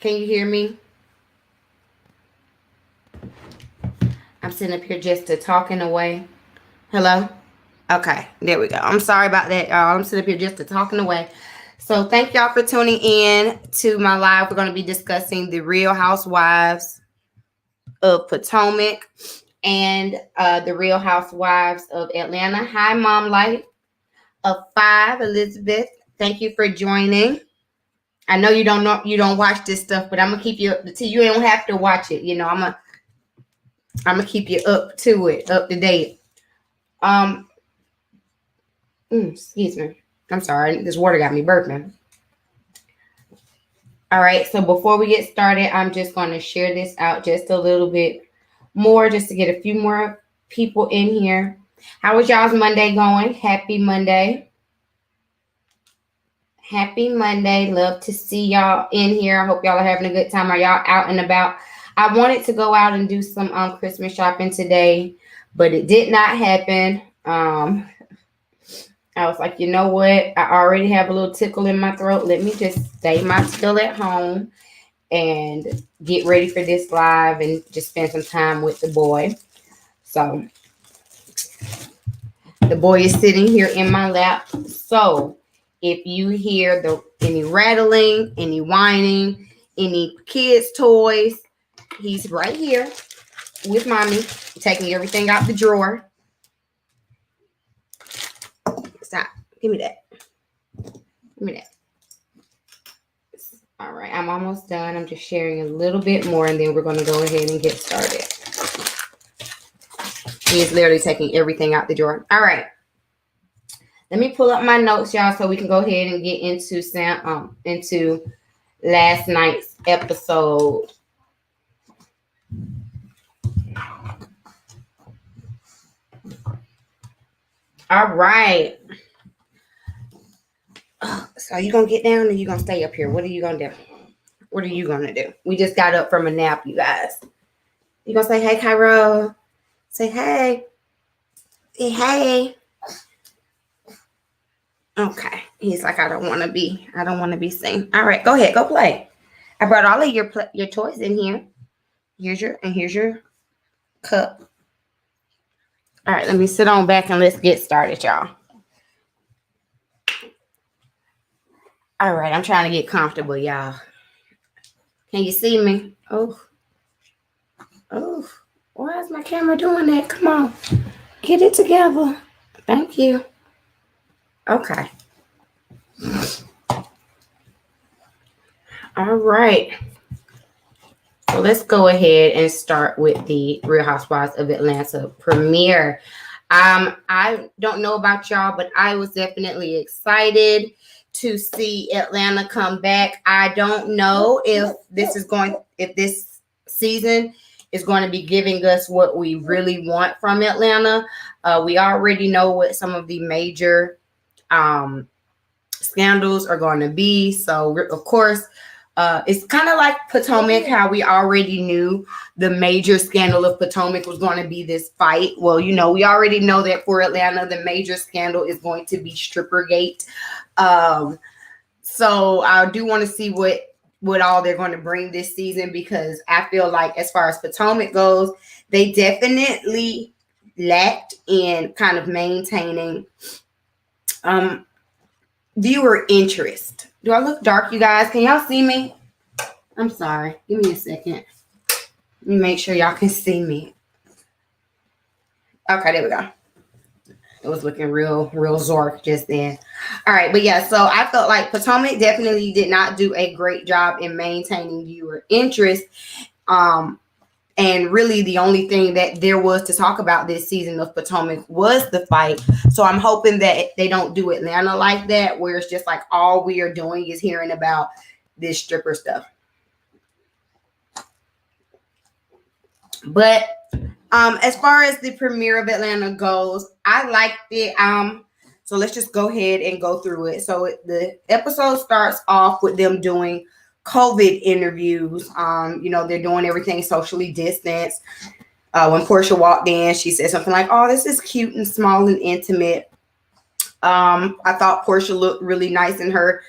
Can you hear me? I'm sitting up here just to talking away. Hello? Okay, there we go. I'm sorry about that, y'all. I'm sitting up here just to talking away. So thank y'all for tuning in to my live. We're going to be discussing the Real Housewives of Potomac and the Real Housewives of Atlanta. Hi, Mom Light of 5, Elizabeth. Thank you for joining. I know you don't watch this stuff, but I'm gonna keep you up to you don't have to watch it. I'm gonna keep you up to it, up to date. Excuse me. I'm sorry. This water got me burping. All right. So before we get started, I'm just going to share this out just a little bit more, just to get a few more people in here. How was y'all's Monday going? Happy Monday. Happy Monday. Love to see y'all in here. I hope y'all are having a good time. Are y'all out and about? I wanted to go out and do some Christmas shopping today, but it did not happen. I was like, you know what? I already have a little tickle in my throat. Let me just stay still at home and get ready for this live and just spend some time with the boy. So the boy is sitting here in my lap. So if you hear any rattling, any whining, any kids' toys, he's right here with mommy, taking everything out the drawer. Stop. Give me that. Give me that. All right, I'm almost done. I'm just sharing a little bit more, and then we're going to go ahead and get started. He is literally taking everything out the drawer. All right. Let me pull up my notes, y'all, so we can go ahead and get into last night's episode. All right. So you gonna get down or you gonna stay up here? What are you gonna do? What are you gonna do? We just got up from a nap, you guys. You gonna say hey, Cairo? Say hey. Say hey. Okay. He's like, I don't want to be seen. All right, go ahead, go play. I brought all of your toys in here. Here's your cup. All right, let me sit on back and let's get started, y'all. All right, I'm trying to get comfortable, y'all. Can you see me? Oh, why is my camera doing that? Come on, get it together. Thank you. Okay. All right. So let's go ahead and start with the Real Housewives of Atlanta premiere. I don't know about y'all, but I was definitely excited to see Atlanta come back. I don't know if this season is going to be giving us what we really want from Atlanta. We already know what some of the major scandals are going to be. So, of course, it's kind of like Potomac, how we already knew the major scandal of Potomac was going to be this fight. Well, we already know that for Atlanta, the major scandal is going to be Strippergate. So I do want to see what all they're going to bring this season, because I feel like as far as Potomac goes, they definitely lacked in kind of maintaining viewer interest. Do I look dark, you guys? Can y'all see me? I'm sorry. Give me a second. Let me make sure y'all can see me. Okay, there we go. It was looking real Zork just then. All right, but yeah, so I felt like Potomac definitely did not do a great job in maintaining viewer interest. And really the only thing that there was to talk about this season of Potomac was the fight. So I'm hoping that they don't do Atlanta like that, where it's just like all we are doing is hearing about this stripper stuff. But as far as the premiere of Atlanta goes, I liked it. So let's just go ahead and go through it. So the episode starts off with them doing COVID interviews. They're doing everything socially distanced. When Portia walked in, she said something like, "Oh, this is cute and small and intimate." I thought Portia looked really nice in her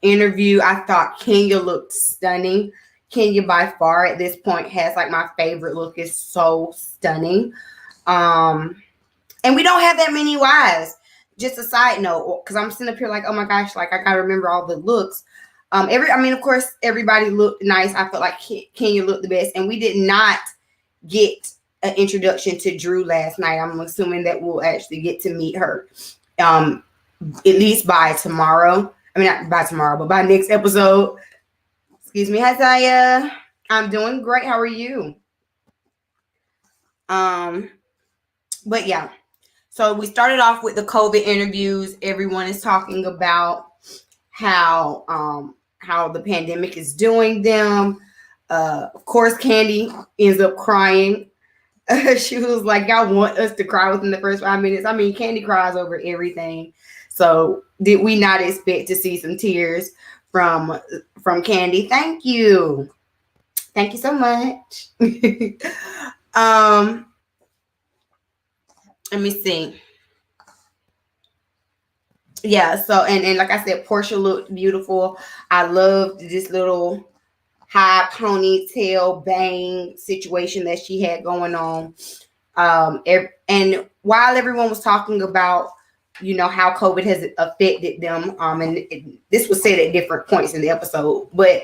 interview. I thought Kenya looked stunning. Kenya by far at this point has like my favorite look. Is so stunning. And we don't have that many wives. Just a side note, because I'm sitting up here like, oh my gosh, like I gotta remember all the looks. Of course, everybody looked nice. I felt like Kenya looked the best, and we did not get an introduction to Drew last night. I'm assuming that we'll actually get to meet her, at least by tomorrow. I mean, not by tomorrow, but by next episode. Excuse me, Isaiah. I'm doing great. How are you? But yeah. So we started off with the COVID interviews. Everyone is talking about how the pandemic is doing them. Of course, Candy ends up crying. She was like, "Y'all want us to cry within the first 5 minutes?" I mean, Candy cries over everything. So did we not expect to see some tears from Candy? Thank you so much. Let me see. Yeah, so and like I said, Portia looked beautiful. I loved this little high ponytail bang situation that she had going on. And while everyone was talking about, how COVID has affected them, and this was said at different points in the episode, but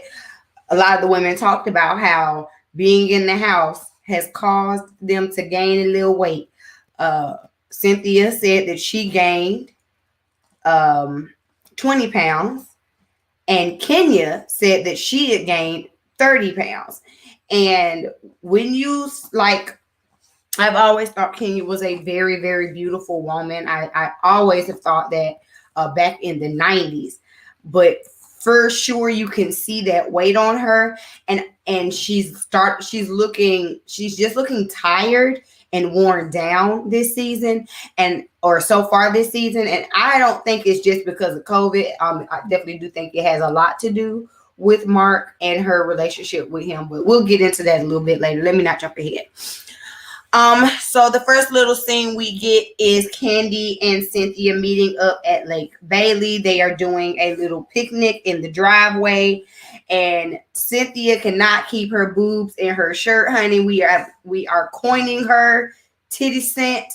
a lot of the women talked about how being in the house has caused them to gain a little weight. Cynthia said that she gained 20 pounds, and Kenya said that she had gained 30 pounds. And when you I've always thought Kenya was a very, very beautiful woman. I always have thought that back in the 90s, but for sure you can see that weight on her, and she's just looking tired and worn down this season, or so far this season. And I don't think it's just because of COVID. I definitely do think it has a lot to do with Mark and her relationship with him, but we'll get into that a little bit later. Let me not jump ahead. So the first little scene we get is Candy and Cynthia meeting up at Lake Bailey. They are doing a little picnic in the driveway, and Cynthia cannot keep her boobs in her shirt, honey. We are coining her Titty Scent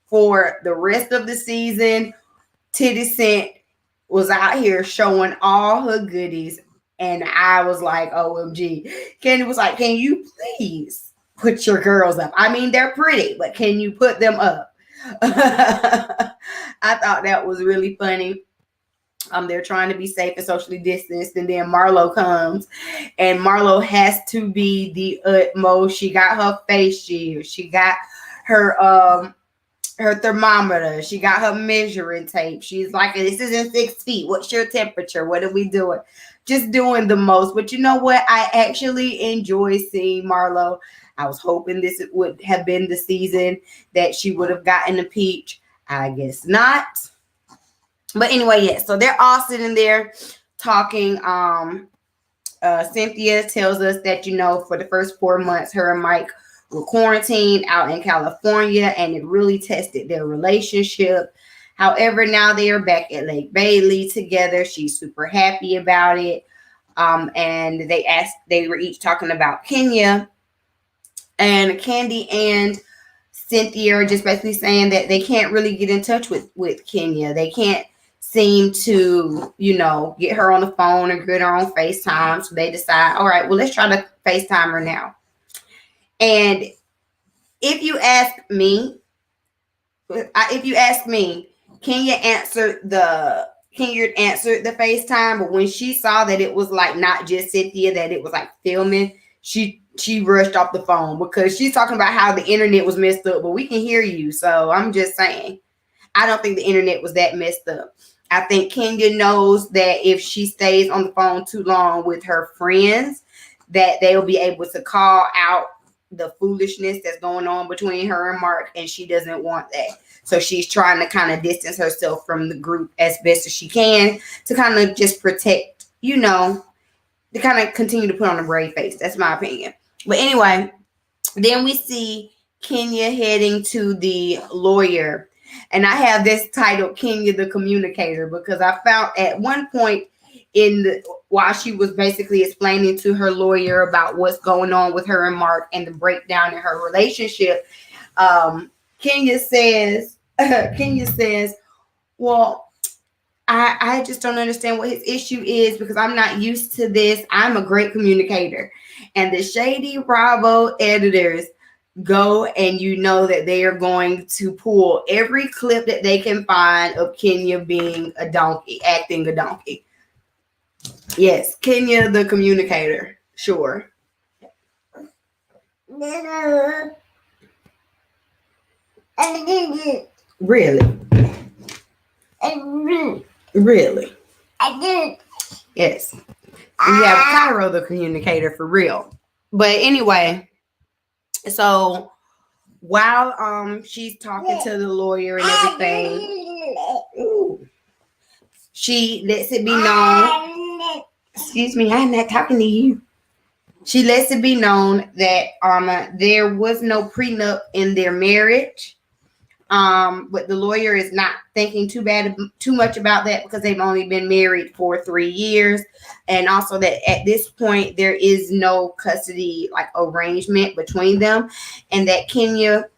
for the rest of the season. Titty Scent was out here showing all her goodies, and I was like, OMG. Candy was like, can you please put your girls up? I mean, they're pretty, but can you put them up? I thought that was really funny. They're trying to be safe and socially distanced, and then Marlo comes, and Marlo has to be the utmost. She got her face shield, she got her thermometer, she got her measuring tape. She's like, this isn't 6 feet. What's your temperature? What are we doing? Just doing the most. But you know what? I actually enjoy seeing Marlo. I was hoping this would have been the season that she would have gotten a peach. I guess not. But anyway, yeah. So they're all sitting there talking. Cynthia tells us that, for the first 4 months, her and Mike were quarantined out in California, and it really tested their relationship. However, now they are back at Lake Bailey together. She's super happy about it. And they were each talking about Kenya. And Candy and Cynthia are just basically saying that they can't really get in touch with Kenya. They can't seem to, get her on the phone or get her on FaceTime. So they decide, all right, well, let's try to FaceTime her now. And if you ask me, Kenya answered the FaceTime, but when she saw that it was like not just Cynthia, that it was like filming, she rushed off the phone, because she's talking about how the internet was messed up, but we can hear you. So I'm just saying, I don't think the internet was that messed up. I think Kenya knows that if she stays on the phone too long with her friends, that they'll be able to call out the foolishness that's going on between her and Mark, and she doesn't want that. So she's trying to kind of distance herself from the group as best as she can to kind of just protect, to kind of continue to put on a brave face. That's my opinion. But anyway, then we see Kenya heading to the lawyer. And I have this titled Kenya the Communicator, because I found at one point while she was basically explaining to her lawyer about what's going on with her and Mark and the breakdown in her relationship, Kenya says, well, I just don't understand what his issue is because I'm not used to this. I'm a great communicator. And the Shady Bravo editors go, and you know that they are going to pull every clip that they can find of Kenya being a donkey, acting a donkey. Yes, Kenya the communicator. Sure. Really? Really? Yes. We have Cairo the communicator for real. But anyway, so while she's talking to the lawyer and everything, she lets it be known. Excuse me, I'm not talking to you. She lets it be known that there was no prenup in their marriage. But the lawyer is not thinking too much about that because they've only been married for 3 years. And also that at this point, there is no custody arrangement between them, and that Kenya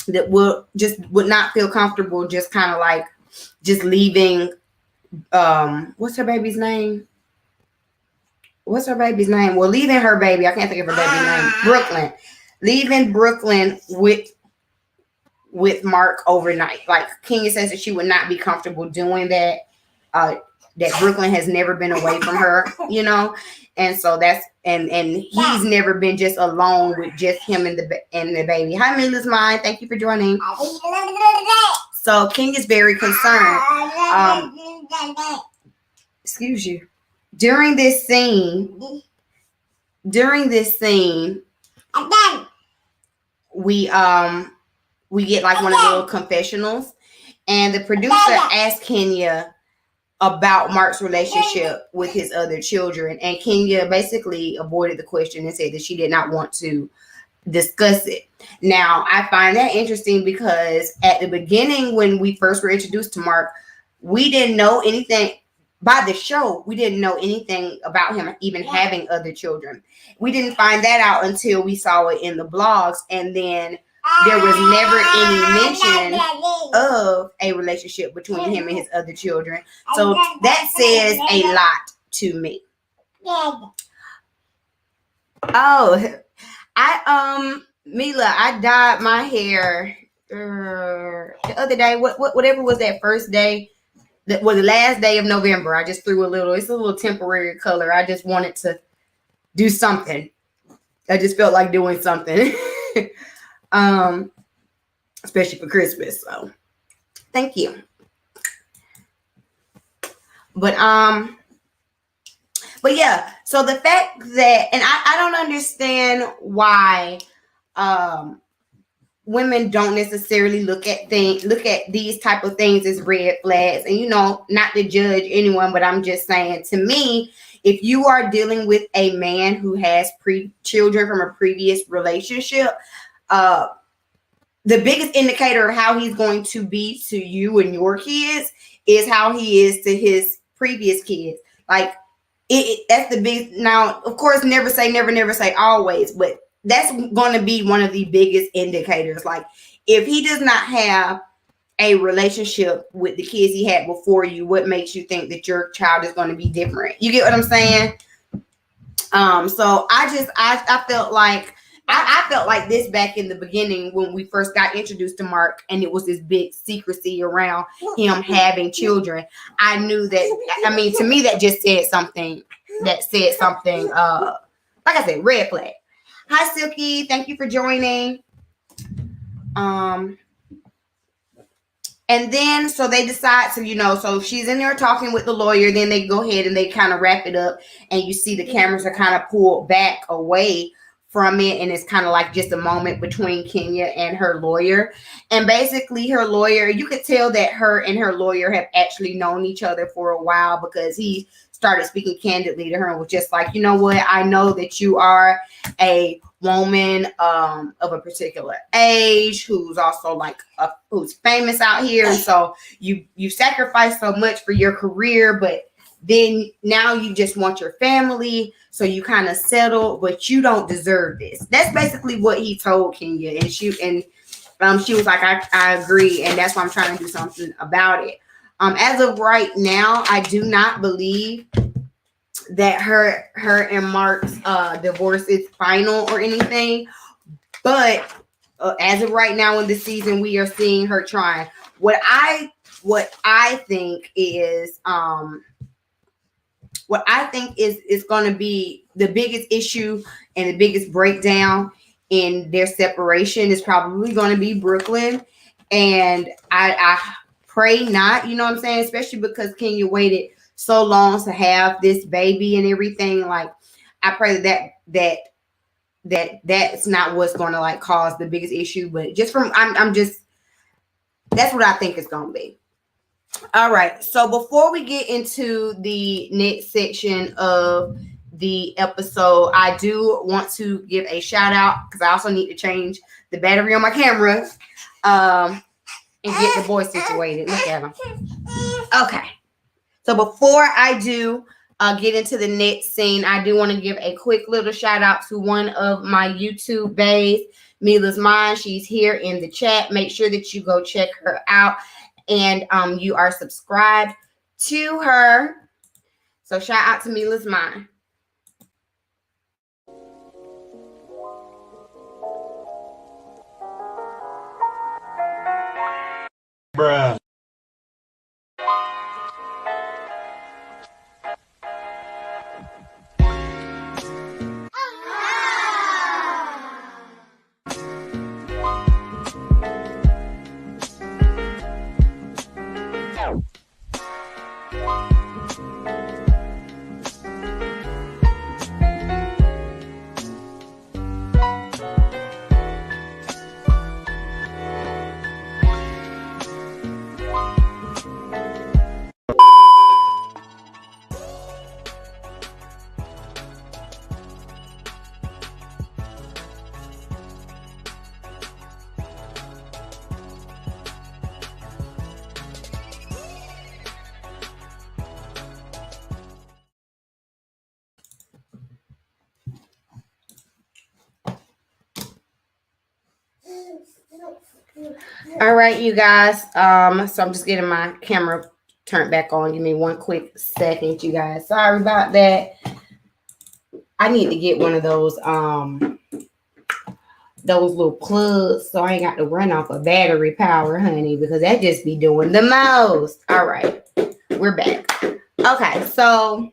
would not feel comfortable just kind of just leaving. What's her baby's name? Well, leaving her baby. I can't think of her baby's name. Brooklyn. Leaving Brooklyn with Mark overnight. Kenya says that she would not be comfortable doing that. That Brooklyn has never been away from her, and so that's and he's never been just alone with just him and the baby. Hi, Mila's mine. Thank you for joining. So Kenya's very concerned. Excuse you. During this scene, we get one of the little confessionals, and the producer asked Kenya about Mark's relationship with his other children, and Kenya basically avoided the question and said that she did not want to discuss it. Now, I find that interesting because at the beginning, when we first were introduced to Mark, we didn't know anything. By the show, we didn't know anything about him even having other children. We didn't find that out until we saw it in the blogs, and then there was never any mention of a relationship between him and his other children. So that says a lot to me. Oh, Mila, I dyed my hair the other day. Whatever was that first day. That was the last day of November. I just threw it's a little temporary color. I just wanted to do something. I just felt like doing something. Especially for Christmas. So thank you. But yeah, so the fact that, and I don't understand why women don't necessarily look at these type of things as red flags. And not to judge anyone, but I'm just saying, to me, if you are dealing with a man who has children from a previous relationship, the biggest indicator of how he's going to be to you and your kids is how he is to his previous kids. That's the big. Now, of course, never say never, never say always, but that's going to be one of the biggest indicators. If he does not have a relationship with the kids he had before you, what makes you think that your child is going to be different? You get what I'm saying? So I felt like I felt like this back in the beginning when we first got introduced to Mark, and it was this big secrecy around him having children. I knew that. To me, that just said something. Like I said, red flag. Hi, Silky. Thank you for joining. And then, so they decide to, so she's in there talking with the lawyer. Then they go ahead and they kind of wrap it up. And you see the cameras are kind of pulled back away from it. And it's kind of like just a moment between Kenya and her lawyer. And basically her lawyer, you could tell that her and her lawyer have actually known each other for a while, because he started speaking candidly to her and was just like, you know what? I know that you are a woman of a particular age who's also who's famous out here. And so you sacrifice so much for your career, but then now you just want your family, so you kind of settle, but you don't deserve this. That's basically what he told Kenya, and she was like, I agree, and that's why I'm trying to do something about it. As of right now, I do not believe that her and Mark's divorce is final or anything, but as of right now in the season, we are seeing her trying. What I think is going to be the biggest issue and the biggest breakdown in their separation is probably going to be Brooklyn. And I pray not, you know what I'm saying? Especially because Kenya waited so long to have this baby and everything. Like, I pray that's not what's going to like cause the biggest issue. But just from, that's what I think it's going to be. All right. So before we get into the next section of the episode, I do want to give a shout out because I also need to change the battery on my camera and get the boy situated. Look at him. Okay. So before I do get into the next scene, I do want to give a quick little shout out to one of my YouTube babes, Mila's Mind. She's here in the chat. Make sure that you go check her out. And you are subscribed to her. So shout out to Mila's Mind. Bruh. All right, you guys. So I'm just getting my camera turned back on. Give me one quick second, you guys. Sorry about that. I need to get one of those little plugs so I ain't got to run off of battery power, honey, because that just be doing the most. All right, we're back. Okay, so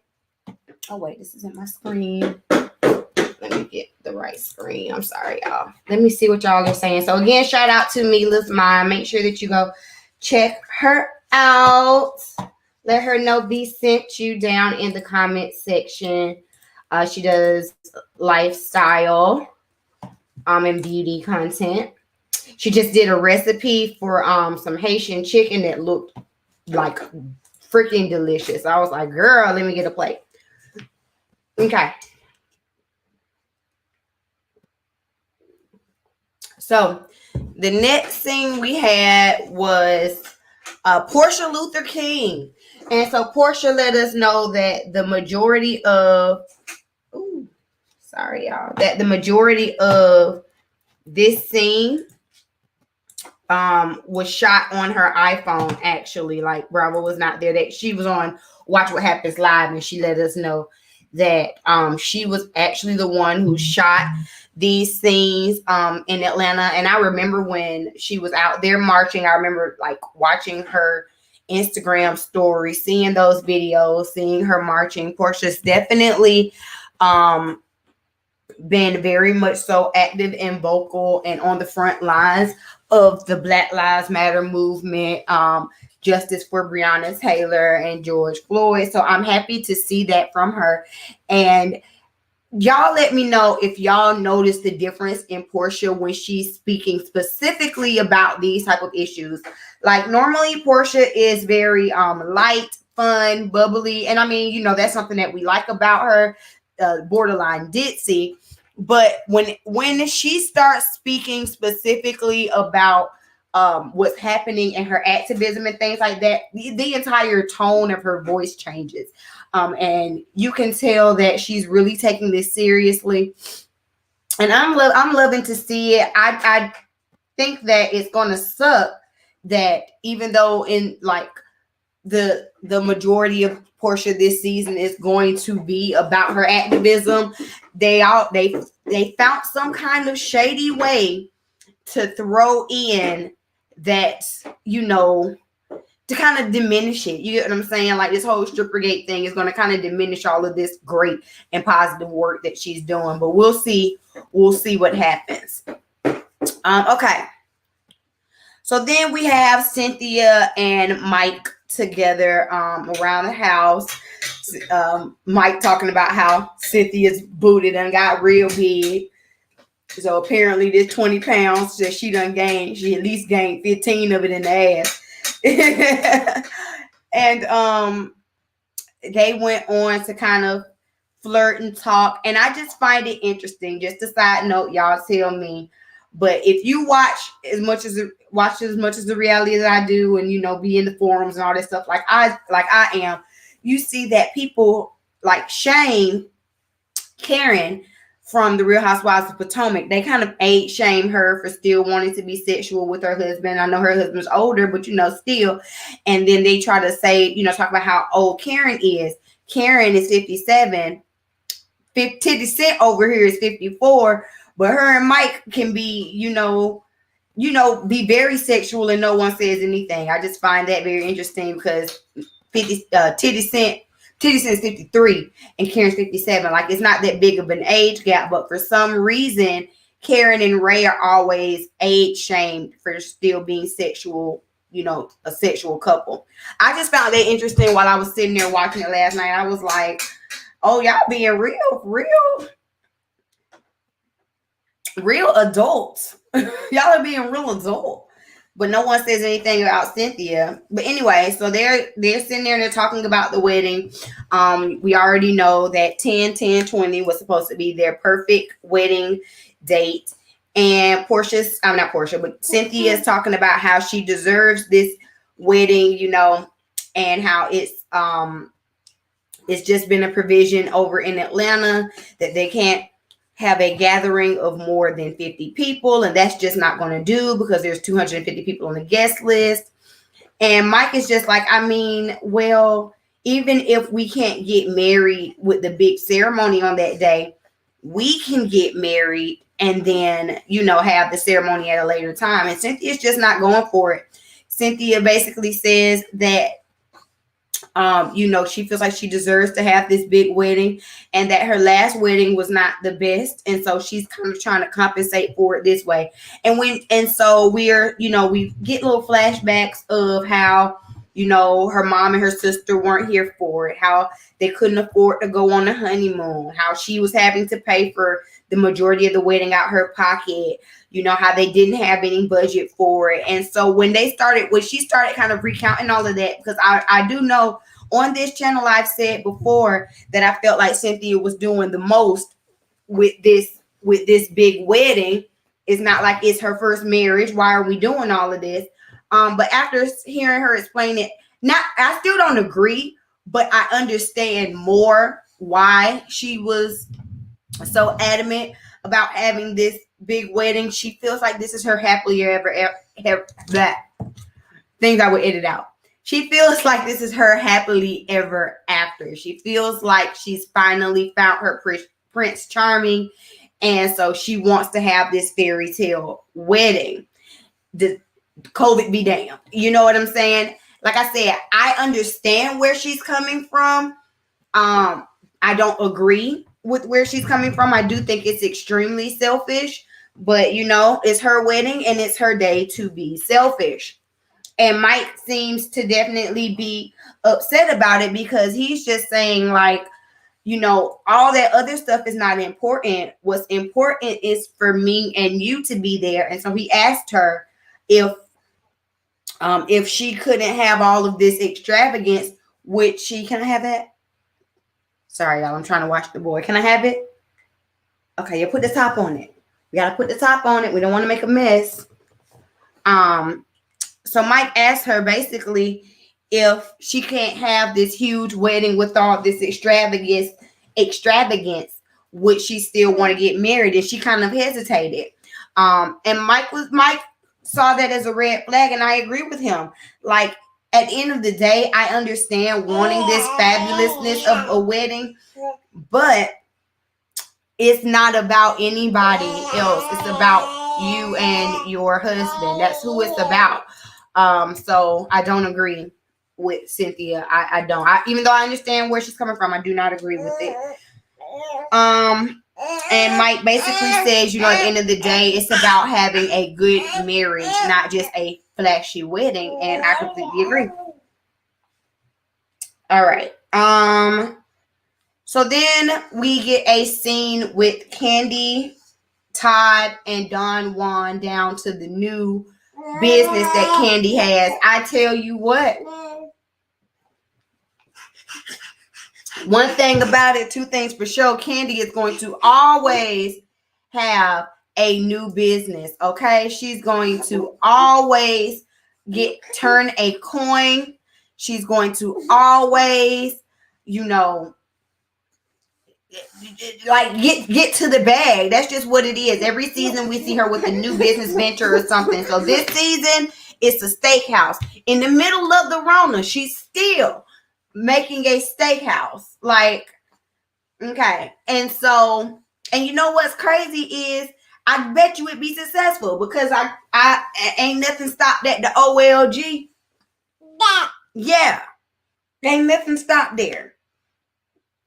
oh wait, this isn't my screen. Let me get the right screen. I'm sorry, y'all. Let me see what y'all are saying. So again, shout out to Mila's Mind. Make sure that you go check her out. Let her know B sent you down in the comment section. She does lifestyle and beauty content. She just did a recipe for some Haitian chicken that looked like freaking delicious. I was like, girl, let me get a plate. Okay. So the next thing we had was Portia Luther King. And so Portia let us know that the majority of, that the majority of this scene was shot on her iPhone, actually. Like, Bravo was not there. That she was on Watch What Happens Live, and she let us know that she was actually the one who shot these scenes in Atlanta. And I remember when she was out there marching, I remember like watching her Instagram story, seeing those videos, seeing her marching. Portia's definitely been very much so active and vocal and on the front lines of the Black Lives Matter movement, justice for Breonna Taylor and George Floyd. So I'm happy to see that from her. And y'all let me know if y'all notice the difference in Portia when she's speaking specifically about these type of issues. Like, normally Portia is very light, fun, bubbly. And I mean, you know, that's something that we like about her, borderline ditzy. But when she starts speaking specifically about what's happening in her activism and things like that, the entire tone of her voice changes. And you can tell that she's really taking this seriously. And I'm loving to see it. I think that it's gonna suck that even though in like the majority of Portia this season is going to be about her activism, they found some kind of shady way to throw in that, to kind of diminish it. You get what I'm saying? Like this whole Strippergate thing is going to kind of diminish all of this great and positive work that she's doing. But we'll see. We'll see what happens. Okay. So then we have Cynthia and Mike together around the house. Mike talking about how Cynthia's booty done got real big. So apparently this 20 pounds that she done gained, she at least gained 15 of it in the ass. And they went on to kind of flirt and talk. And I just find it interesting. Just a side note, y'all tell me. But if you watch as much as the reality as I do, and be in the forums and all that stuff like I am, you see that people like shame Karen from the Real Housewives of Potomac. They kind of age shame her for still wanting to be sexual with her husband. I know her husband's older, but still. And then they try to say, talk about how old Karen is. Karen is 57. 50 Cent over here is 54. But her and Mike can be, be very sexual and no one says anything. I just find that very interesting because 50 Cent is 53 and Karen's 57. Like it's not that big of an age gap, but for some reason, Karen and Ray are always age shamed for still being sexual, a sexual couple. I just found that interesting while I was sitting there watching it last night. I was like, oh, y'all being real adults. Y'all are being real adult. But no one says anything about Cynthia. But anyway, so they're sitting there and they're talking about the wedding. We already know that 10-10-20 was supposed to be their perfect wedding date. And Cynthia is talking about how she deserves this wedding, and how it's just been a provision over in Atlanta that they can't have a gathering of more than 50 people, and that's just not going to do because there's 250 people on the guest list. And Mike is just like, well, even if we can't get married with the big ceremony on that day, we can get married and then, have the ceremony at a later time. And Cynthia's just not going for it. Cynthia basically says that she feels like she deserves to have this big wedding and that her last wedding was not the best. And so she's kind of trying to compensate for it this way. And so we're, we get little flashbacks of how, her mom and her sister weren't here for it, how they couldn't afford to go on a honeymoon, how she was having to pay for the majority of the wedding out her pocket, how they didn't have any budget for it. And so when she started kind of recounting all of that, because I do know on this channel, I've said before that I felt like Cynthia was doing the most with this big wedding. It's not like it's her first marriage. Why are we doing all of this? But after hearing her explain it, I still don't agree, but I understand more why she was so adamant about having this big wedding. She feels like this is her happily ever that things I would edit out. She feels like this is her happily ever after. She feels like she's finally found her Prince Charming, and so she wants to have this fairy tale wedding. The COVID be damned. You know what I'm saying? Like I said, I understand where she's coming from. I don't agree with where she's coming from. I do think it's extremely selfish, but it's her wedding and it's her day to be selfish. And Mike seems to definitely be upset about it because he's just saying like, all that other stuff is not important. What's important is for me and you to be there. And so he asked her if she couldn't have all of this extravagance, can I have that? Sorry, y'all. I'm trying to watch the boy. Can I have it? Okay, you put the top on it. We got to put the top on it. We don't want to make a mess. So Mike asked her basically if she can't have this huge wedding with all this extravagance, would she still want to get married? And she kind of hesitated. And Mike saw that as a red flag, and I agree with him. Like, at the end of the day, I understand wanting this fabulousness of a wedding, but it's not about anybody else. It's about you and your husband. That's who it's about. So I don't agree with Cynthia. I don't. Even though I understand where she's coming from, I do not agree with it. And Mike basically says, at the end of the day, it's about having a good marriage, not just a flashy wedding. And I completely agree. All right. So then we get a scene with Candy, Todd, and Don Juan down to the new business that Candy has. I tell you what. One thing about it, two things for sure. Candy is going to always have a new business, okay? She's going to always turn a coin. She's going to always, like get to the bag. That's just what it is. Every season we see her with a new business venture or something. So this season it's a steakhouse. In the middle of the Rona, she's still making a steakhouse. Like, okay. And you know what's crazy is I bet you it'd be successful because I ain't nothing stopped at the OLG. Yeah. Ain't nothing stopped there.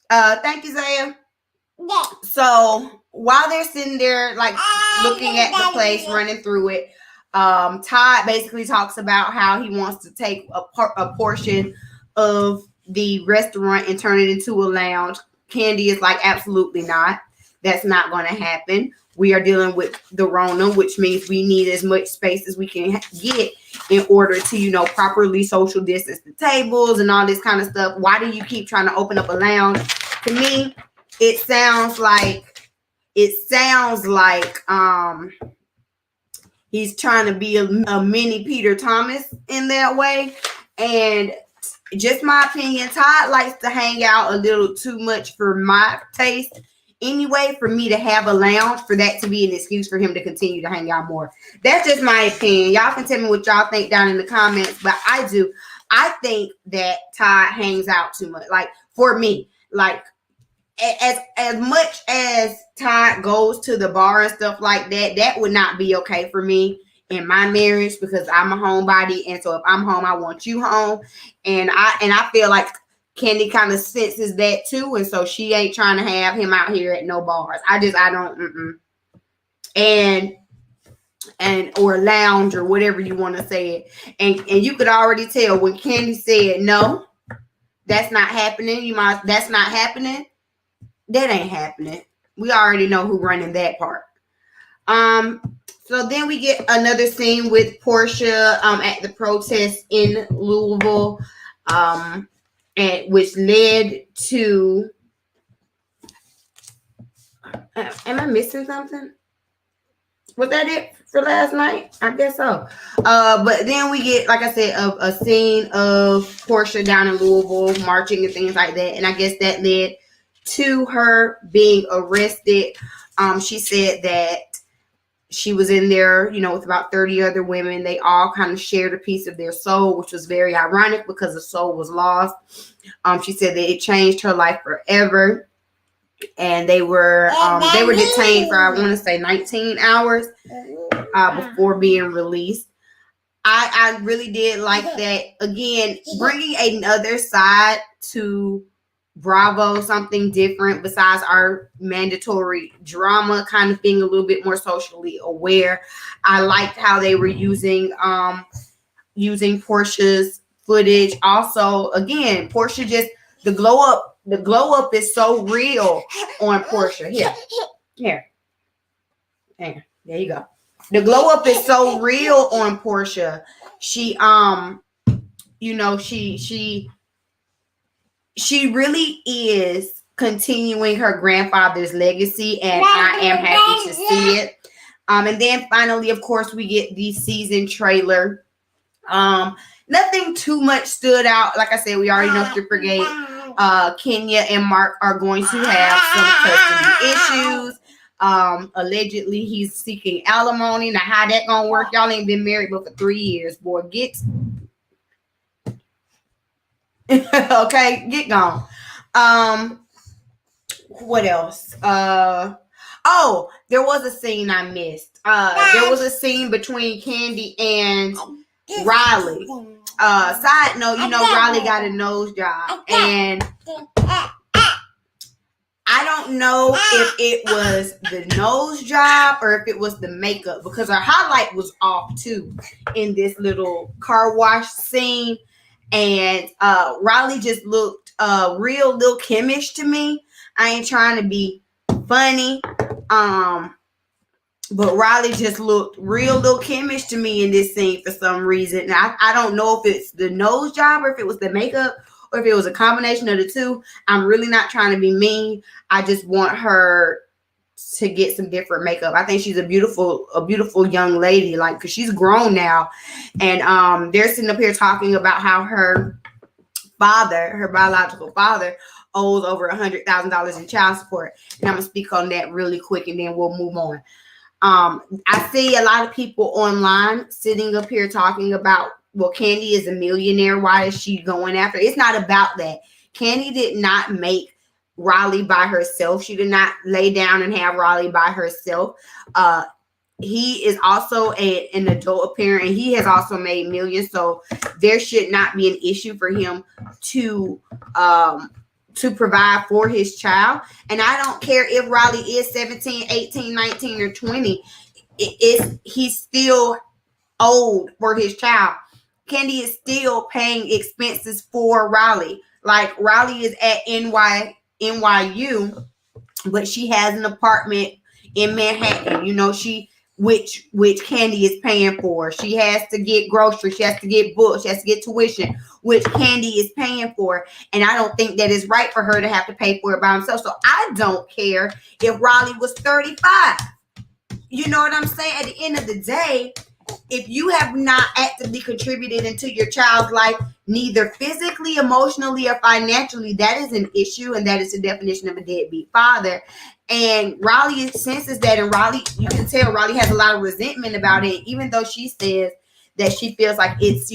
Thank you, Zaya. Yeah. So while they're sitting there, like looking at the place, running through it, Todd basically talks about how he wants to take a portion of the restaurant and turn it into a lounge. Candy is like, absolutely not. That's not going to happen. We are dealing with the Rona, which means we need as much space as we can get in order to, properly social distance the tables and all this kind of stuff. Why do you keep trying to open up a lounge? To me, it sounds like he's trying to be a mini Peter Thomas in that way. And just my opinion, Todd likes to hang out a little too much for my taste. Anyway, for me to have a lounge, for that to be an excuse for him to continue to hang out more. That's just my opinion. Y'all can tell me what y'all think down in the comments, but I do. I think that Todd hangs out too much. Like, for me, like, as much as Todd goes to the bar and stuff like that, that would not be okay for me in my marriage because I'm a homebody, and so if I'm home, I want you home, and I feel like Candy kind of senses that too, and so she ain't trying to have him out here at no bars. I don't, and or lounge or whatever you want to say it, and you could already tell when Candy said no, that's not happening. That's not happening. That ain't happening. We already know who running that part. So then we get another scene with Portia at the protest in Louisville, and which led to. Am I missing something? Was that it for last night? I guess so. But then we get, like I said, a scene of Portia down in Louisville marching and things like that, and I guess that led to her being arrested. She said that she was in there, with about 30 other women. They all kind of shared a piece of their soul, which was very ironic because the soul was lost. She said that it changed her life forever. And they were detained for, I want to say, 19 hours before being released. I really did like that. Again, bringing another side to Bravo, something different besides our mandatory drama, kind of being a little bit more socially aware. I liked how they were using Portia's footage. Also, again, Portia just the glow up is so real on Portia. Here. There you go. The glow up is so real on Portia. She she really is continuing her grandfather's legacy, and I am happy to see it. And then finally, of course, we get the season trailer. Nothing too much stood out. Like I said, we already know Strippergate. Kenya and Mark are going to have some custody issues. Allegedly, he's seeking alimony. Now, how that gonna work? Y'all ain't been married but for 3 years, boy. Get okay, get gone. What else? Oh, there was a scene I missed. There was a scene between Candy and Riley. Side note, Riley got a nose job, and I don't know if it was the nose job or if it was the makeup, because her highlight was off too in this little car wash scene, and Riley just looked real little Kimish to me. I ain't trying to be funny, but Riley just looked real little Kimish to me in this scene for some reason. I don't know if it's the nose job or if it was the makeup or if it was a combination of the two. I'm really not trying to be mean. I just want her to get some different makeup. I think she's a beautiful young lady, like, because she's grown now. And they're sitting up here talking about how her biological father, owes over $100,000 in child support. And I'm gonna speak on that really quick, and then we'll move on. I see a lot of people online sitting up here talking about, well, Candy is a millionaire. Why is she going after? It's not about that. Candy did not make Riley by herself. She did not lay down and have Riley by herself. He is also an adult parent, and he has also made millions. So there should not be an issue for him to provide for his child. And I don't care if Riley is 17, 18, 19, or 20. He's still old for his child. Candy is still paying expenses for Riley. Like, Riley is at NYU, but she has an apartment in Manhattan. Which Candy is paying for. She has to get groceries. She has to get books. She has to get tuition, which Candy is paying for. And I don't think that is right for her to have to pay for it by herself. So I don't care if Riley was 35. You know what I'm saying? At the end of the day, if you have not actively contributed into your child's life, neither physically, emotionally, or financially, that is an issue, and that is the definition of a deadbeat father. And Riley senses that, and Riley, you can tell Riley has a lot of resentment about it, even though she says that she feels like it's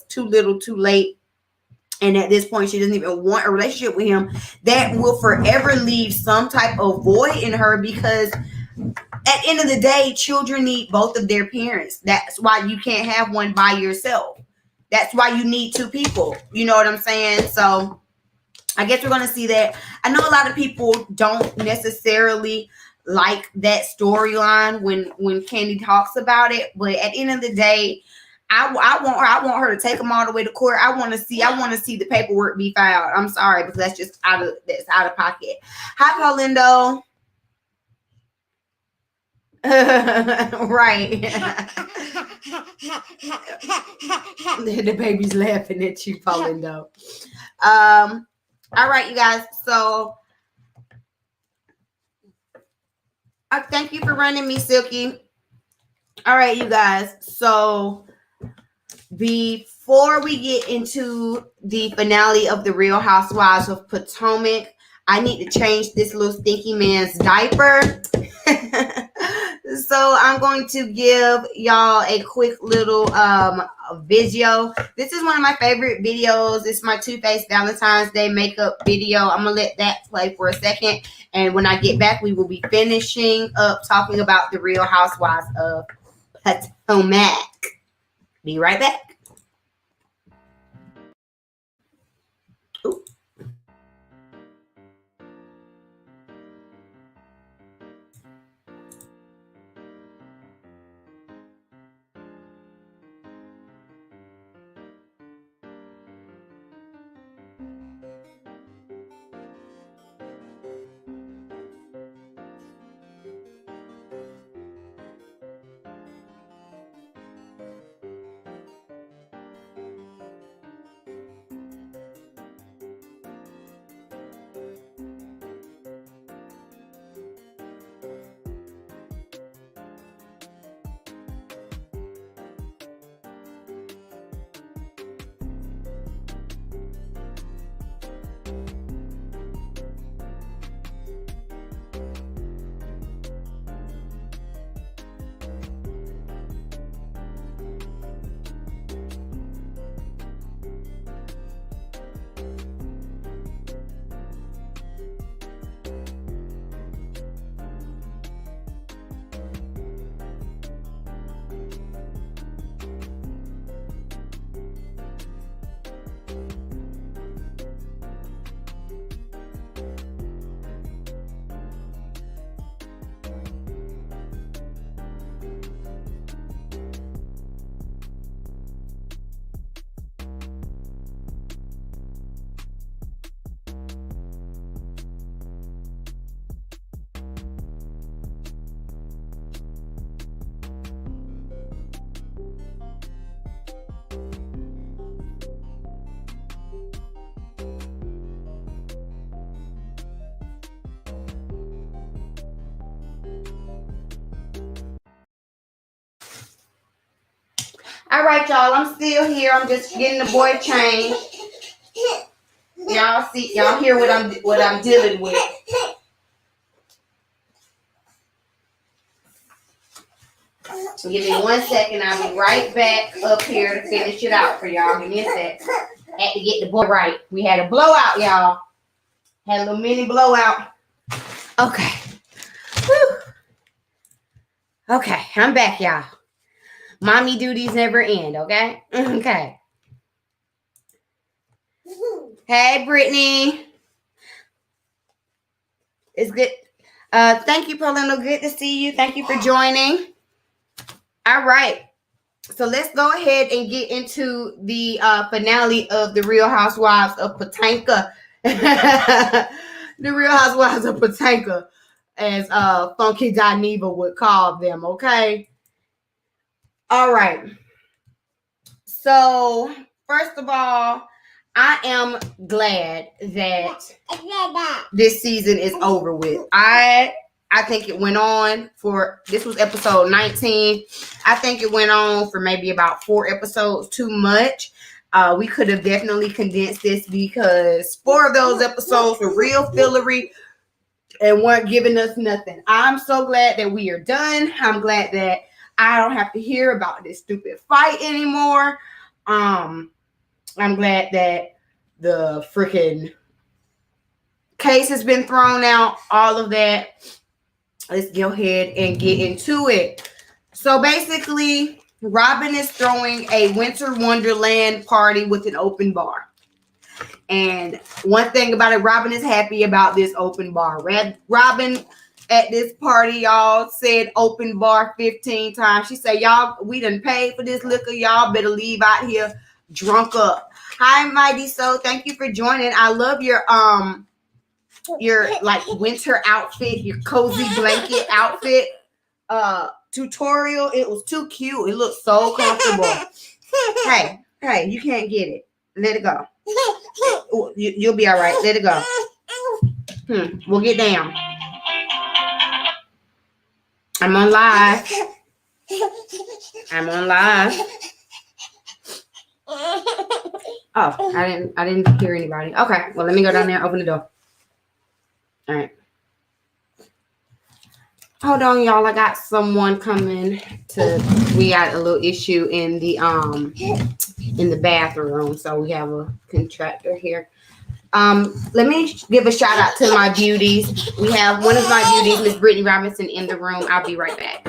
too little, too late. And at this point, she doesn't even want a relationship with him. That will forever leave some type of void in her, because at the end of the day, children need both of their parents. That's why you can't have one by yourself. That's why you need two people. You know what I'm saying? So I guess we're going to see that. I know a lot of people don't necessarily like that storyline when Candy talks about it, but at the end of the day, I want her to take them all the way to court. I want to see the paperwork be filed. I'm sorry, because that's just out of pocket. Hi, Paulindo. Right. The baby's laughing at you, Paulindo. All right, you guys. So thank you for running me, Silky. All right, you guys. So before we get into the finale of The Real Housewives of Potomac, I need to change this little stinky man's diaper. So I'm going to give y'all a quick little video. This is one of my favorite videos. It's my Too Faced Valentine's Day makeup video. I'm going to let that play for a second. And when I get back, we will be finishing up talking about The Real Housewives of Potomac. Be right back. Ooh. All right, y'all. I'm still here. I'm just getting the boy changed. Y'all hear what I'm dealing with. So give me 1 second. I'll be right back up here to finish it out for y'all. Give me a sec. Had to get the boy right. We had a blowout, y'all. Had a little mini blowout. Okay. Whew. Okay, I'm back, y'all. Mommy duties never end, okay? Okay. Hey, Brittany. It's good. Thank you, Paulino. Good to see you. Thank you for joining. All right. So let's go ahead and get into the finale of the Real Housewives of Potomac. The Real Housewives of Potomac, as Funky Dineva would call them, okay? All right. So, first of all, I am glad that this season is over with. I think it went on for, this was episode 19. I think it went on for maybe about 4 episodes too much. We could have definitely condensed this because 4 of those episodes were real fillery and weren't giving us nothing. I'm so glad that we are done. I'm glad that I don't have to hear about this stupid fight anymore. I'm glad that the freaking case has been thrown out, all of that. Let's go ahead and get into it. So basically, Robin is throwing a winter wonderland party with an open bar. And one thing about it, Robin is happy about this open bar. Robin at this party, y'all, said open bar 15 times. She said, y'all, we done paid for this liquor. Y'all better leave out here drunk up. Hi, Mighty So. Thank you for joining. I love your like winter outfit, your cozy blanket outfit tutorial. It was too cute. It looked so comfortable. Hey, you can't get it. Let it go. You'll be all right. Let it go. We'll get down. I'm on live. Oh, I didn't hear anybody. Okay, well, let me go down there and open the door. All right. Hold on, y'all. I got someone coming we got a little issue in the bathroom, so we have a contractor here. Let me give a shout out to my beauties. We have one of my beauties, Miss Brittany Robinson, in the room. I'll be right back.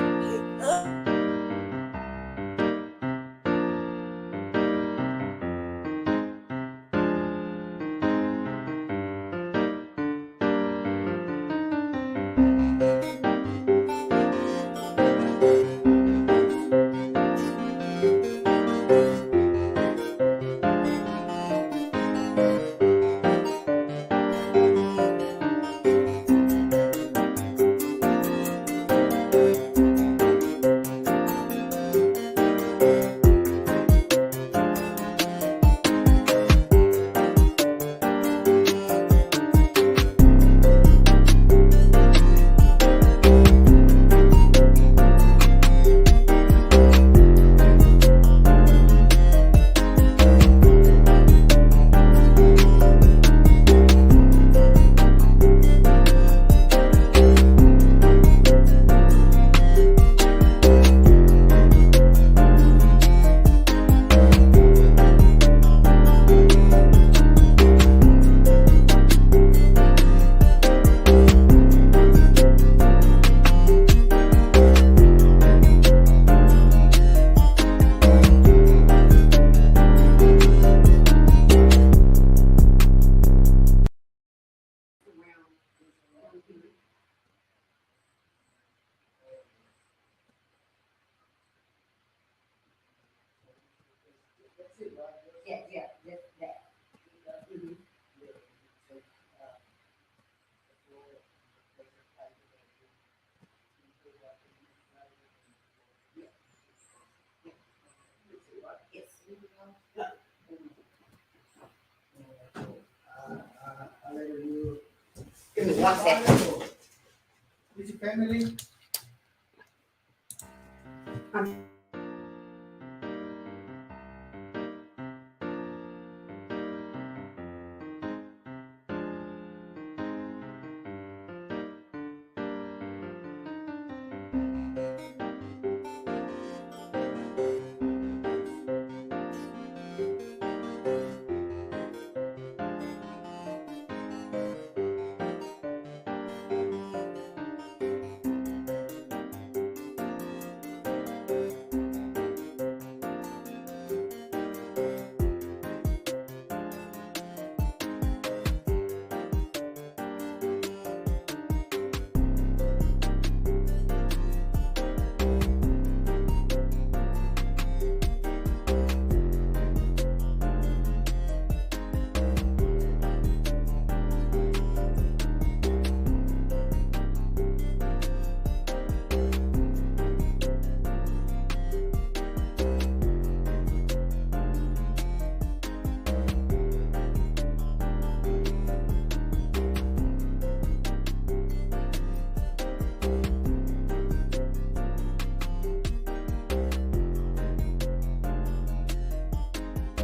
Give me 1 second. With your family?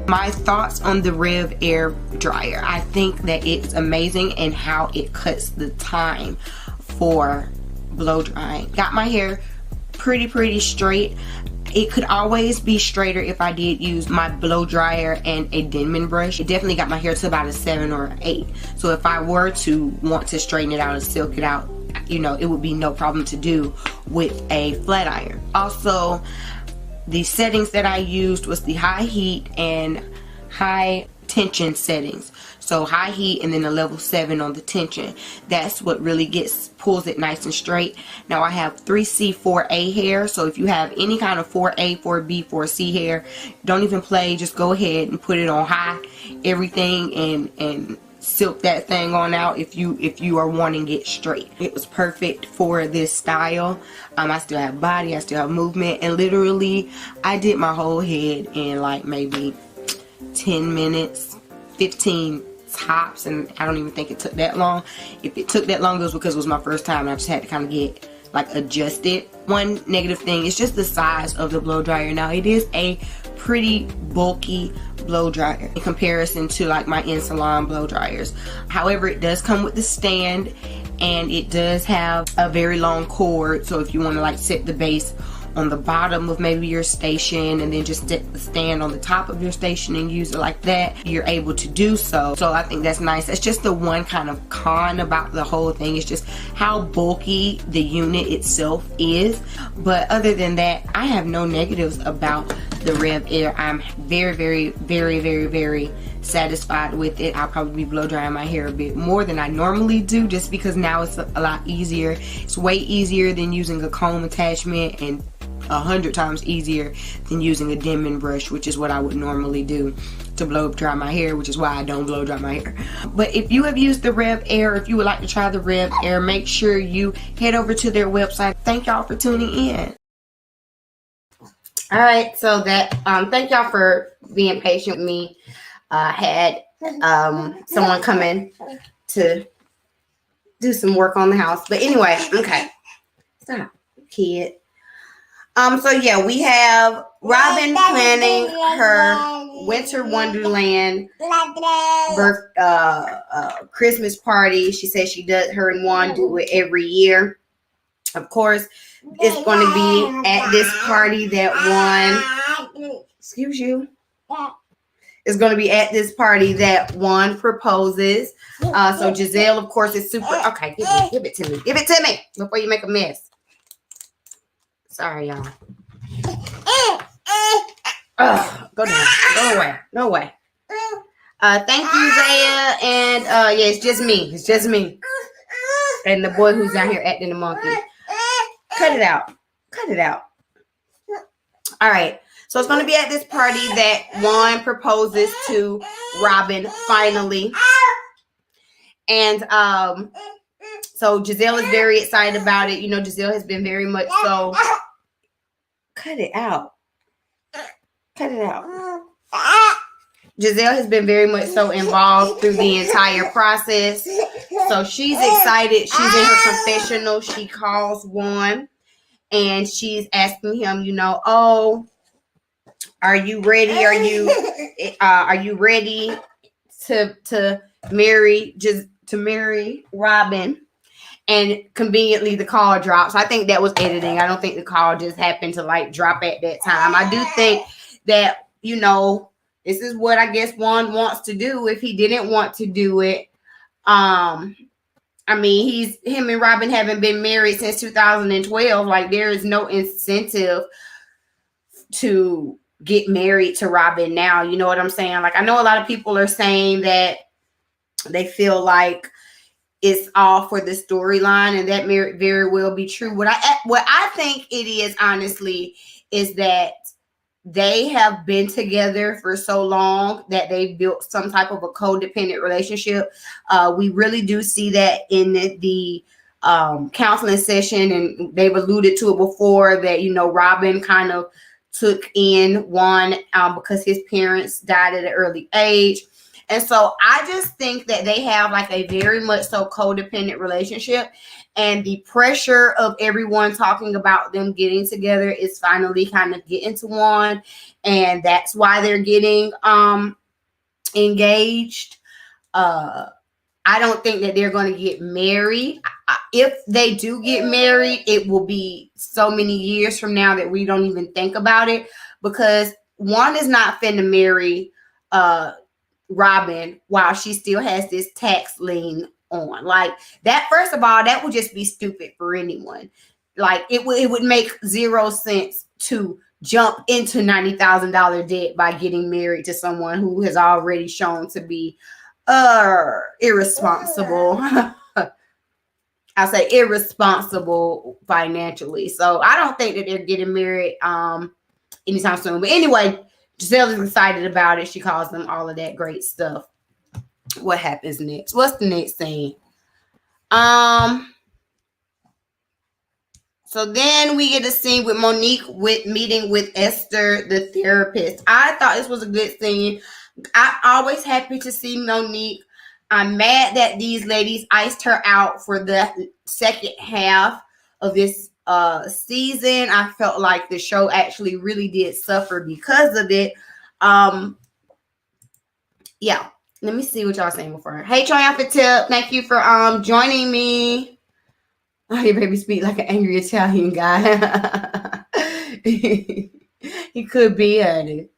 My thoughts on the Rev air dryer. I think that it's amazing and how it cuts the time for blow drying. Got my hair pretty straight. It could always be straighter if I did use my blow dryer and a Denman brush. It definitely got my hair to about a 7 or 8. So if I were to want to straighten it out and silk it out, you know, it would be no problem to do with a flat iron. Also, the settings that I used was the high heat and high tension settings. So high heat and then a level 7 on the tension. That's what really pulls it nice and straight. Now I have 3C 4A hair. So if you have any kind of 4A, 4B, 4C hair, don't even play. Just go ahead and put it on high, everything, and silk that thing on out if you are wanting it straight. It was perfect for this style. I still have body, I still have movement, and literally I did my whole head in like maybe 10 minutes, 15 tops, and I don't even think it took that long. If it took that long, it was because it was my first time and I just had to kind of get like adjusted. One negative thing is just the size of the blow dryer. Now it is a pretty bulky blow dryer in comparison to like my in salon blow dryers. However, it does come with the stand and it does have a very long cord, so if you want to like set the base on the bottom of maybe your station and then just set the stand on the top of your station and use it like that, you're able to do so. So I think that's nice. That's just the one kind of con about the whole thing. It's just how bulky the unit itself is. But other than that, I have no negatives about the Rev Air. I'm very satisfied with it. I'll probably be blow drying my hair a bit more than I normally do, just because now it's a lot easier. It's way easier than using a comb attachment and 100 times easier than using a Denman brush, which is what I would normally do to blow dry my hair, which is why I don't blow dry my hair. But if you have used the Rev Air, if you would like to try the Rev Air, make sure you head over to their website. Thank y'all for tuning in. All right, so that thank y'all for being patient with me. Had someone come in to do some work on the house, but anyway, okay, stop, kid. So yeah, we have Robin planning her winter wonderland Christmas party. She says her and Juan do it every year. Of course, it's going to be at this party that Juan, excuse you, it's going to be at this party that Juan proposes. So Giselle, of course, is super. Okay, give it to me. Give it to me before you make a mess. Sorry, y'all. Go down. Go away. Go away. Thank you, Zaya. And yeah, it's just me. It's just me. And the boy who's down here acting a monkey. Cut it out. Cut it out. All right. So it's going to be at this party that Juan proposes to Robin finally. And so Giselle is very excited about it. You know, Giselle has been very much so. Cut it out. Cut it out. Giselle has been very much so involved through the entire process. So she's excited. She's in her confessional. She calls Juan and she's asking him, you know, oh, are you ready? Are you ready to marry Robin? And conveniently the call drops. I think that was editing. I don't think the call just happened to like drop at that time. I do think that, you know, this is what I guess Juan wants to do if he didn't want to do it. I mean, him and Robin haven't been married since 2012. Like, there is no incentive to get married to Robin now. You know what I'm saying? Like, I know a lot of people are saying that they feel like it's all for the storyline, and that may very well be true. What I think it is, honestly, is that they have been together for so long that they've built some type of a codependent relationship. We really do see that in the counseling session, and they've alluded to it before that, you know, Robin kind of took in Juan because his parents died at an early age. And so I just think that they have like a very much so codependent relationship, and the pressure of everyone talking about them getting together is finally kind of getting to one, and that's why they're getting engaged. I don't think that they're going to get married. If they do get married, it will be so many years from now that we don't even think about it, because one is not finna marry Robin while she still has this tax lien on. Like that, first of all, that would just be stupid for anyone. Like it would make zero sense to jump into $90,000 debt by getting married to someone who has already shown to be irresponsible. I'll say irresponsible financially. So I don't think that they're getting married anytime soon. But anyway, Giselle is excited about it. She calls them all of that great stuff. What happens next? What's the next scene? So then we get a scene with Monique with meeting with Esther, the therapist. I thought this was a good scene. I'm always happy to see Monique. I'm mad that these ladies iced her out for the second half of this season. I felt like the show actually really did suffer because of it. Yeah. Let me see what y'all saying before. Hey, Triumphant Tip. Thank you for joining me. Oh, your baby speak like an angry Italian guy. He could be at it.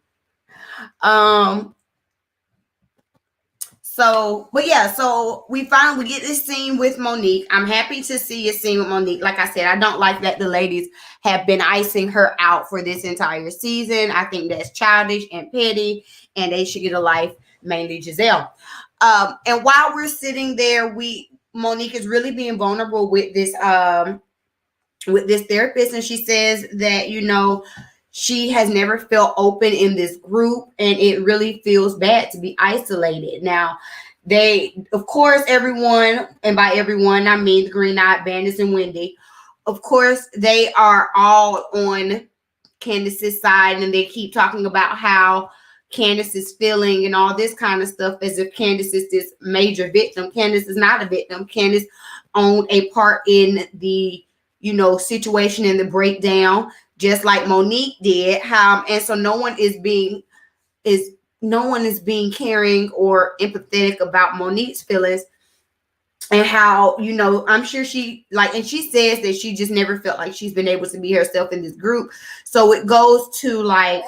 So we get this scene with Monique. I'm happy to see a scene with Monique. Like I said, I don't like that the ladies have been icing her out for this entire season. I think that's childish and petty, and they should get a life, mainly Giselle. And while we're sitting there, Monique is really being vulnerable with this therapist, and she says that, she has never felt open in this group, and it really feels bad to be isolated. Now, of course, everyone, and by everyone, I mean the Green Eyed Bandits and Wendy, of course, they are all on Candace's side, and they keep talking about how Candace is feeling and all this kind of stuff, as if Candace is this major victim. Candace is not a victim. Candace owned a part in the, situation and the breakdown, just like Monique did. And so no one is being caring or empathetic about Monique's feelings, and how, I'm sure and she says that she just never felt like she's been able to be herself in this group. So it goes to like,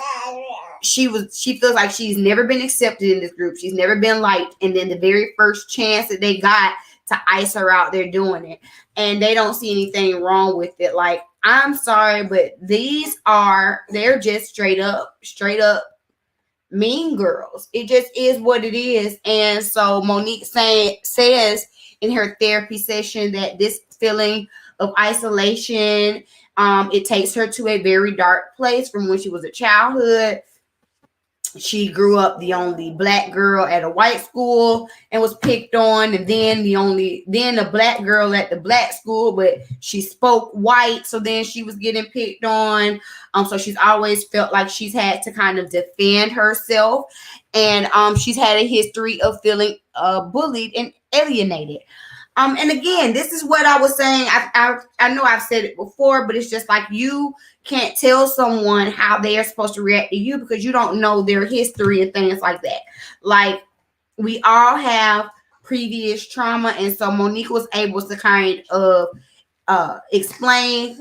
she feels like she's never been accepted in this group. She's never been liked. And then the very first chance that they got to ice her out, they're doing it. And they don't see anything wrong with it. Like, I'm sorry, but they're just straight up mean girls. It just is what it is. And so Monique says in her therapy session that this feeling of isolation, it takes her to a very dark place from when she was a childhood. She grew up the only black girl at a white school and was picked on, and then a black girl at the black school, but she spoke white, so then she was getting picked on. So she's always felt like she's had to kind of defend herself, and she's had a history of feeling bullied and alienated. And again, this is what I was saying. I know I've said it before, but it's just like, you can't tell someone how they are supposed to react to you because you don't know their history and things like that. Like, we all have previous trauma, and so Monique was able to kind of explain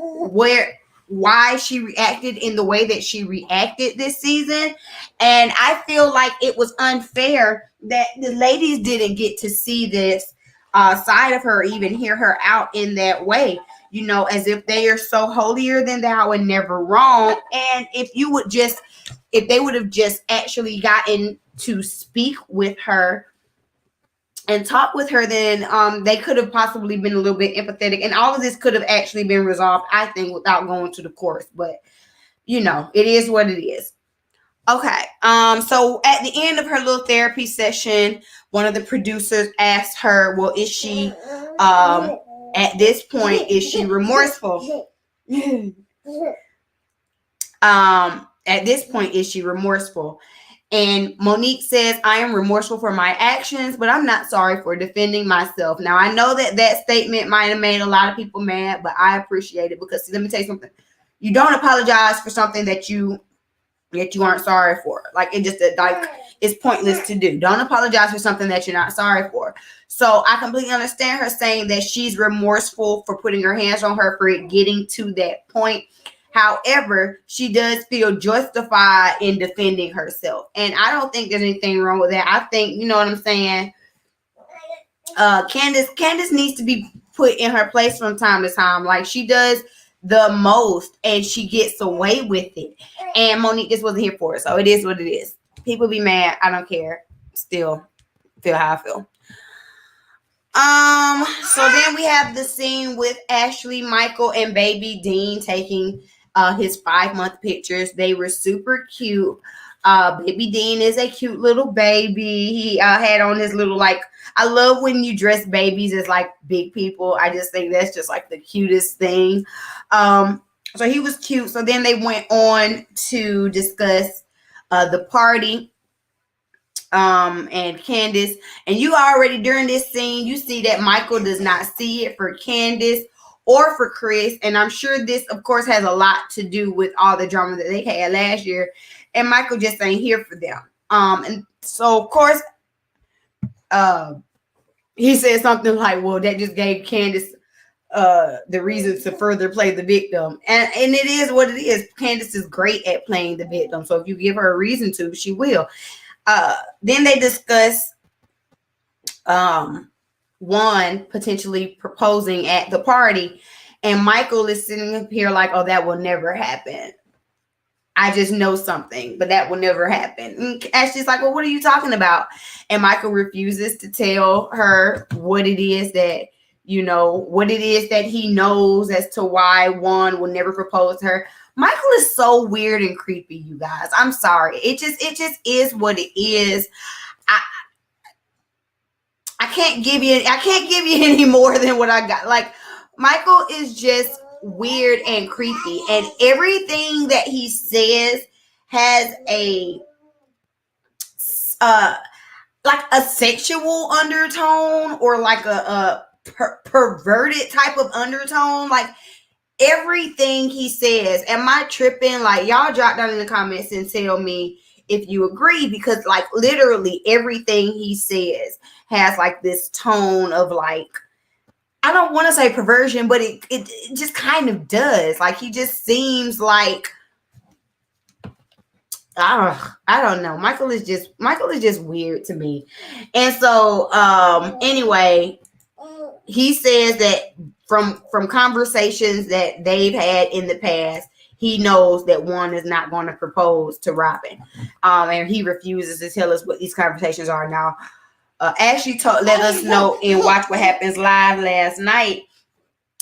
why she reacted in the way that she reacted this season. And I feel like it was unfair that the ladies didn't get to see this side of her, even hear her out in that way, as if they are so holier than thou and never wrong. And if they would have just actually gotten to speak with her and talk with her, then they could have possibly been a little bit empathetic, and all of this could have actually been resolved, I think, without going to the courts. But it is what it is. Okay. So at the end of her little therapy session, one of the producers asked her, well, is she at this point, is she remorseful? At this point, is she remorseful? And Monique says, I am remorseful for my actions, but I'm not sorry for defending myself. Now, I know that statement might have made a lot of people mad, but I appreciate it because, see, let me tell you something. You don't apologize for something that you aren't sorry for. Like, it just, like, it's pointless to do. Don't apologize for something that you're not sorry for. So I completely understand her saying that she's remorseful for putting her hands on her, for it getting to that point. However, she does feel justified in defending herself. And I don't think there's anything wrong with that. I think, you know what I'm saying? Candace needs to be put in her place from time to time. Like, she does the most and she gets away with it. And Monique just wasn't here for it. So it is what it is. People be mad. I don't care. Still feel how I feel. So then we have the scene with Ashley, Michael, and baby Dean taking his 5-month pictures. They were super cute. Baby Dean is a cute little baby. He had on his little, like, I love when you dress babies as like big people. I just think that's just like the cutest thing. So he was cute. So then they went on to discuss the party. And Candace, and you already during this scene, you see that Michael does not see it for Candace or for Chris. And I'm sure this, of course, has a lot to do with all the drama that they had last year. And Michael just ain't here for them. And so, of course, he said something like, well, that just gave Candace the reason to further play the victim. And it is what it is. Candace is great at playing the victim. So if you give her a reason to, she will. Then they discuss Juan potentially proposing at the party. And Michael is sitting up here like, oh, that will never happen. I just know something, but that will never happen. And Ashley's like, well, what are you talking about? And Michael refuses to tell her what it is that, you know, what it is that he knows as to why Juan will never propose to her. Michael is so weird and creepy, you guys. I'm sorry. It just is what it is. I can't give you any more than what I got. Like, Michael is just weird and creepy, and everything that he says has a like a sexual undertone or like a perverted type of undertone. Like, everything he says. Am I tripping? Like, y'all drop down in the comments and tell me if you agree, because like literally everything he says has like this tone of like, I don't want to say perversion, but it just kind of does. Like, he just seems like, I don't know. Michael is just weird to me. And so anyway, he says that from conversations that they've had in the past, he knows that Juan is not going to propose to Robin. And he refuses to tell us what these conversations are now. Ashley let us know in Watch What Happens Live last night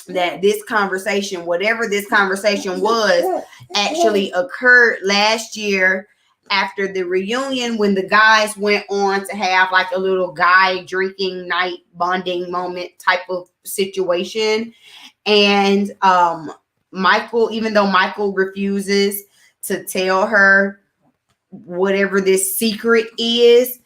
that this conversation, whatever this conversation was, actually occurred last year after the reunion, when the guys went on to have like a little guy drinking night bonding moment type of situation. And Michael, even though Michael refuses to tell her whatever this secret is,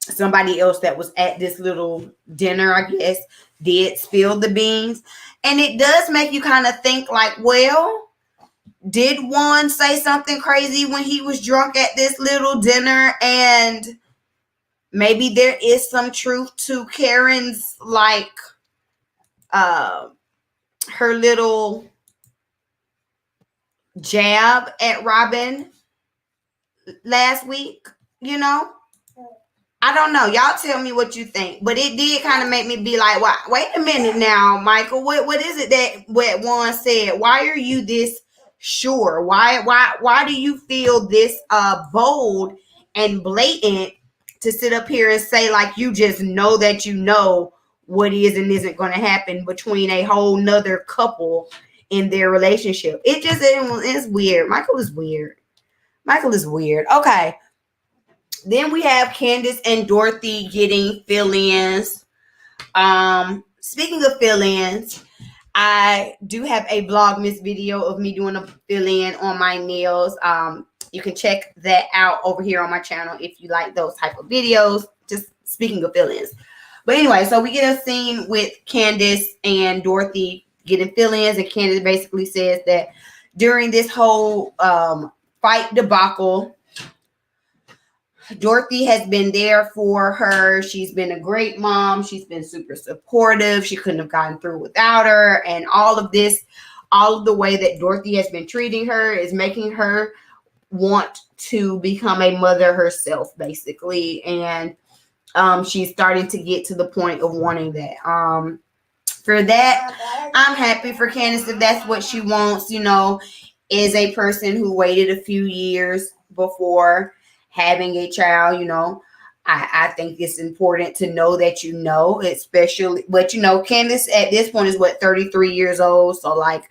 somebody else that was at this little dinner, I guess, did spill the beans. And it does make you kind of think like, well, did Juan say something crazy when he was drunk at this little dinner? And maybe there is some truth to Karen's, like, her little jab at Robin last week, you know? I don't know. Y'all tell me what you think. But it did kind of make me be like, well, wait a minute now, Michael. What is it that what Juan said? Why are you this sure? Why do you feel this bold and blatant to sit up here and say like you just know that you know what is and isn't going to happen between a whole nother couple in their relationship? It's weird. Michael is weird. Okay. Then we have Candace and Dorothy getting fill-ins. Speaking of fill-ins, I do have a Vlogmas video of me doing a fill-in on my nails. You can check that out over here on my channel if you like those type of videos. Just speaking of fill-ins. But anyway, so we get a scene with Candace and Dorothy getting fill-ins, and Candace basically says that during this whole fight debacle, Dorothy has been there for her. She's been a great mom. She's been super supportive. She couldn't have gotten through without her. And all of this, all of the way that Dorothy has been treating her is making her want to become a mother herself, basically. And she's starting to get to the point of wanting that. For that, I'm happy for Candace if that's what she wants, is a person who waited a few years before having a child. I think it's important to know that especially, but Candace at this point is 33 years old. So like,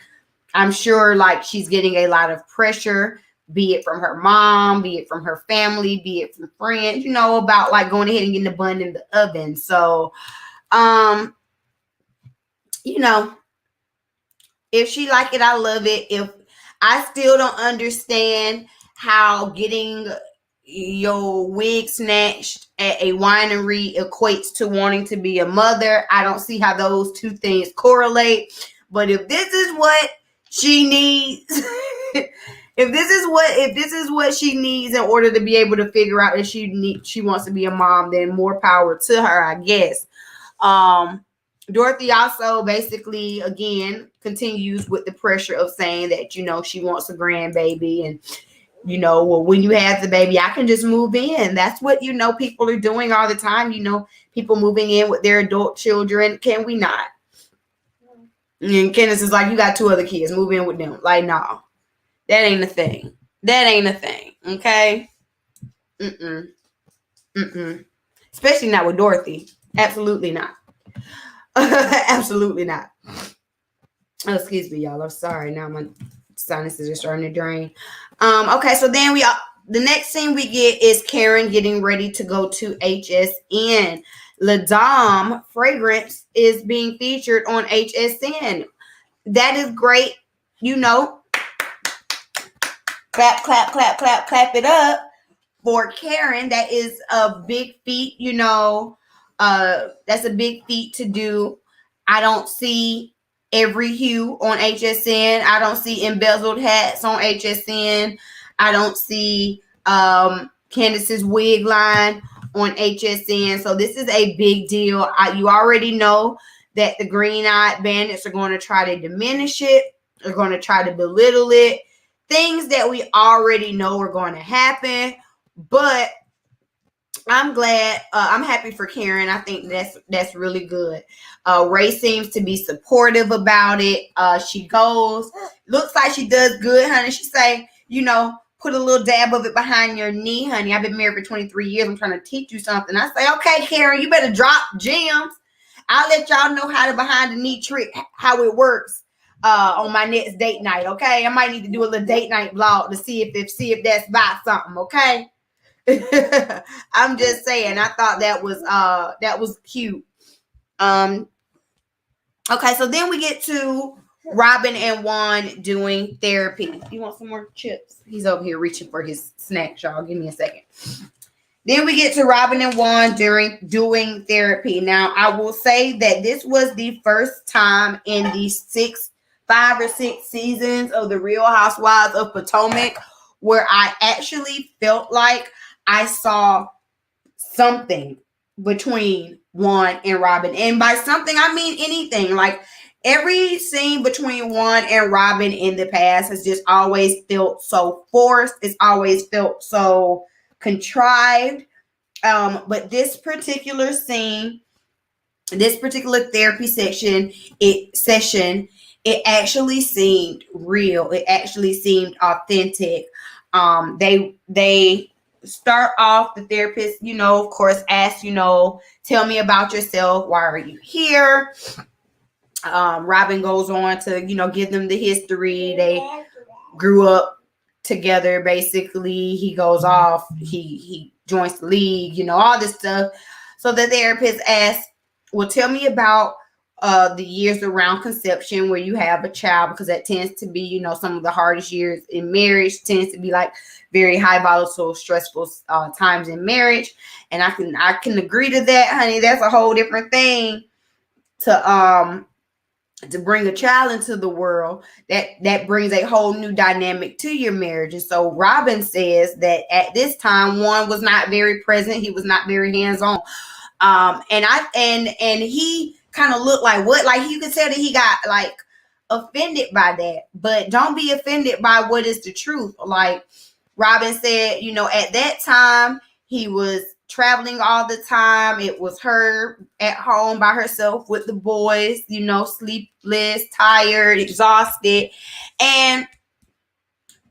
I'm sure like she's getting a lot of pressure, be it from her mom, be it from her family, be it from friends, about like going ahead and getting the bun in the oven. So, if she like it, I love it. If I still don't understand how getting your wig snatched at a winery equates to wanting to be a mother. I don't see how those two things correlate. But if this is what she needs, if this is what she needs in order to be able to figure out if she wants to be a mom, then more power to her, I guess. Dorothy also basically, again, continues with the pressure of saying that, she wants a grandbaby. And, well, when you have the baby, I can just move in. That's what, people are doing all the time. People moving in with their adult children. Can we not? And Candace is like, you got 2 other kids. Move in with them. Like, no. That ain't a thing. That ain't a thing. Okay? Especially not with Dorothy. Absolutely not. Absolutely not. Oh, excuse me, y'all. I'm sorry. Now my sinuses are starting to drain. Okay, so then the next scene we get is Karen getting ready to go to HSN. La Dame fragrance is being featured on HSN. That is great. Clap, clap, clap, clap, clap it up for Karen. That is a big feat, that's a big feat to do. I don't see every hue on HSN. I don't see embezzled hats on HSN. I don't see Candace's wig line on HSN. So this is a big deal. You already know that the green-eyed bandits are going to try to diminish it. They're going to try to belittle it. Things that we already know are going to happen. But I'm glad. I'm happy for Karen. I think that's really good. Ray seems to be supportive about it. She goes, looks like she does good, honey. She say, put a little dab of it behind your knee, honey. I've been married for 23 years. I'm trying to teach you something. I say, okay, Karen, you better drop gems. I'll let y'all know how to behind the knee trick, how it works on my next date night. Okay, I might need to do a little date night vlog to see if that's about something. Okay. I'm just saying. I thought that was cute. Okay, so then we get to Robin and Juan doing therapy. You want some more chips? He's over here reaching for his snack, y'all. Give me a second. Then we get to Robin and Juan doing therapy. Now, I will say that this was the first time in the 5 or 6 seasons of the Real Housewives of Potomac where I actually felt like I saw something between Juan and Robin. And by something, I mean anything. Like every scene between Juan and Robin in the past has just always felt so forced. It's always felt so contrived. But this particular scene, this particular therapy session, it actually seemed real. It actually seemed authentic. They start off, the therapist, of course, asks, tell me about yourself. Why are you here? Robin goes on to, give them the history. They grew up together, basically. He goes off. He joins the league, all this stuff. So the therapist asks, well, tell me about the years around conception where you have a child, because that tends to be, you know, some of the hardest years in marriage, tends to be like very high volatile, stressful times in marriage. And I can agree to that, honey. That's a whole different thing to bring a child into the world. That brings a whole new dynamic to your marriage. And so Robin says that at this time, Juan was not very present. He was not very hands-on. And he kind of looked like what? Like you could tell that he got like offended by that. But don't be offended by what is the truth. Like Robin said, you know, at that time, he was traveling all the time. It was her at home by herself with the boys, you know, sleepless, tired, exhausted. And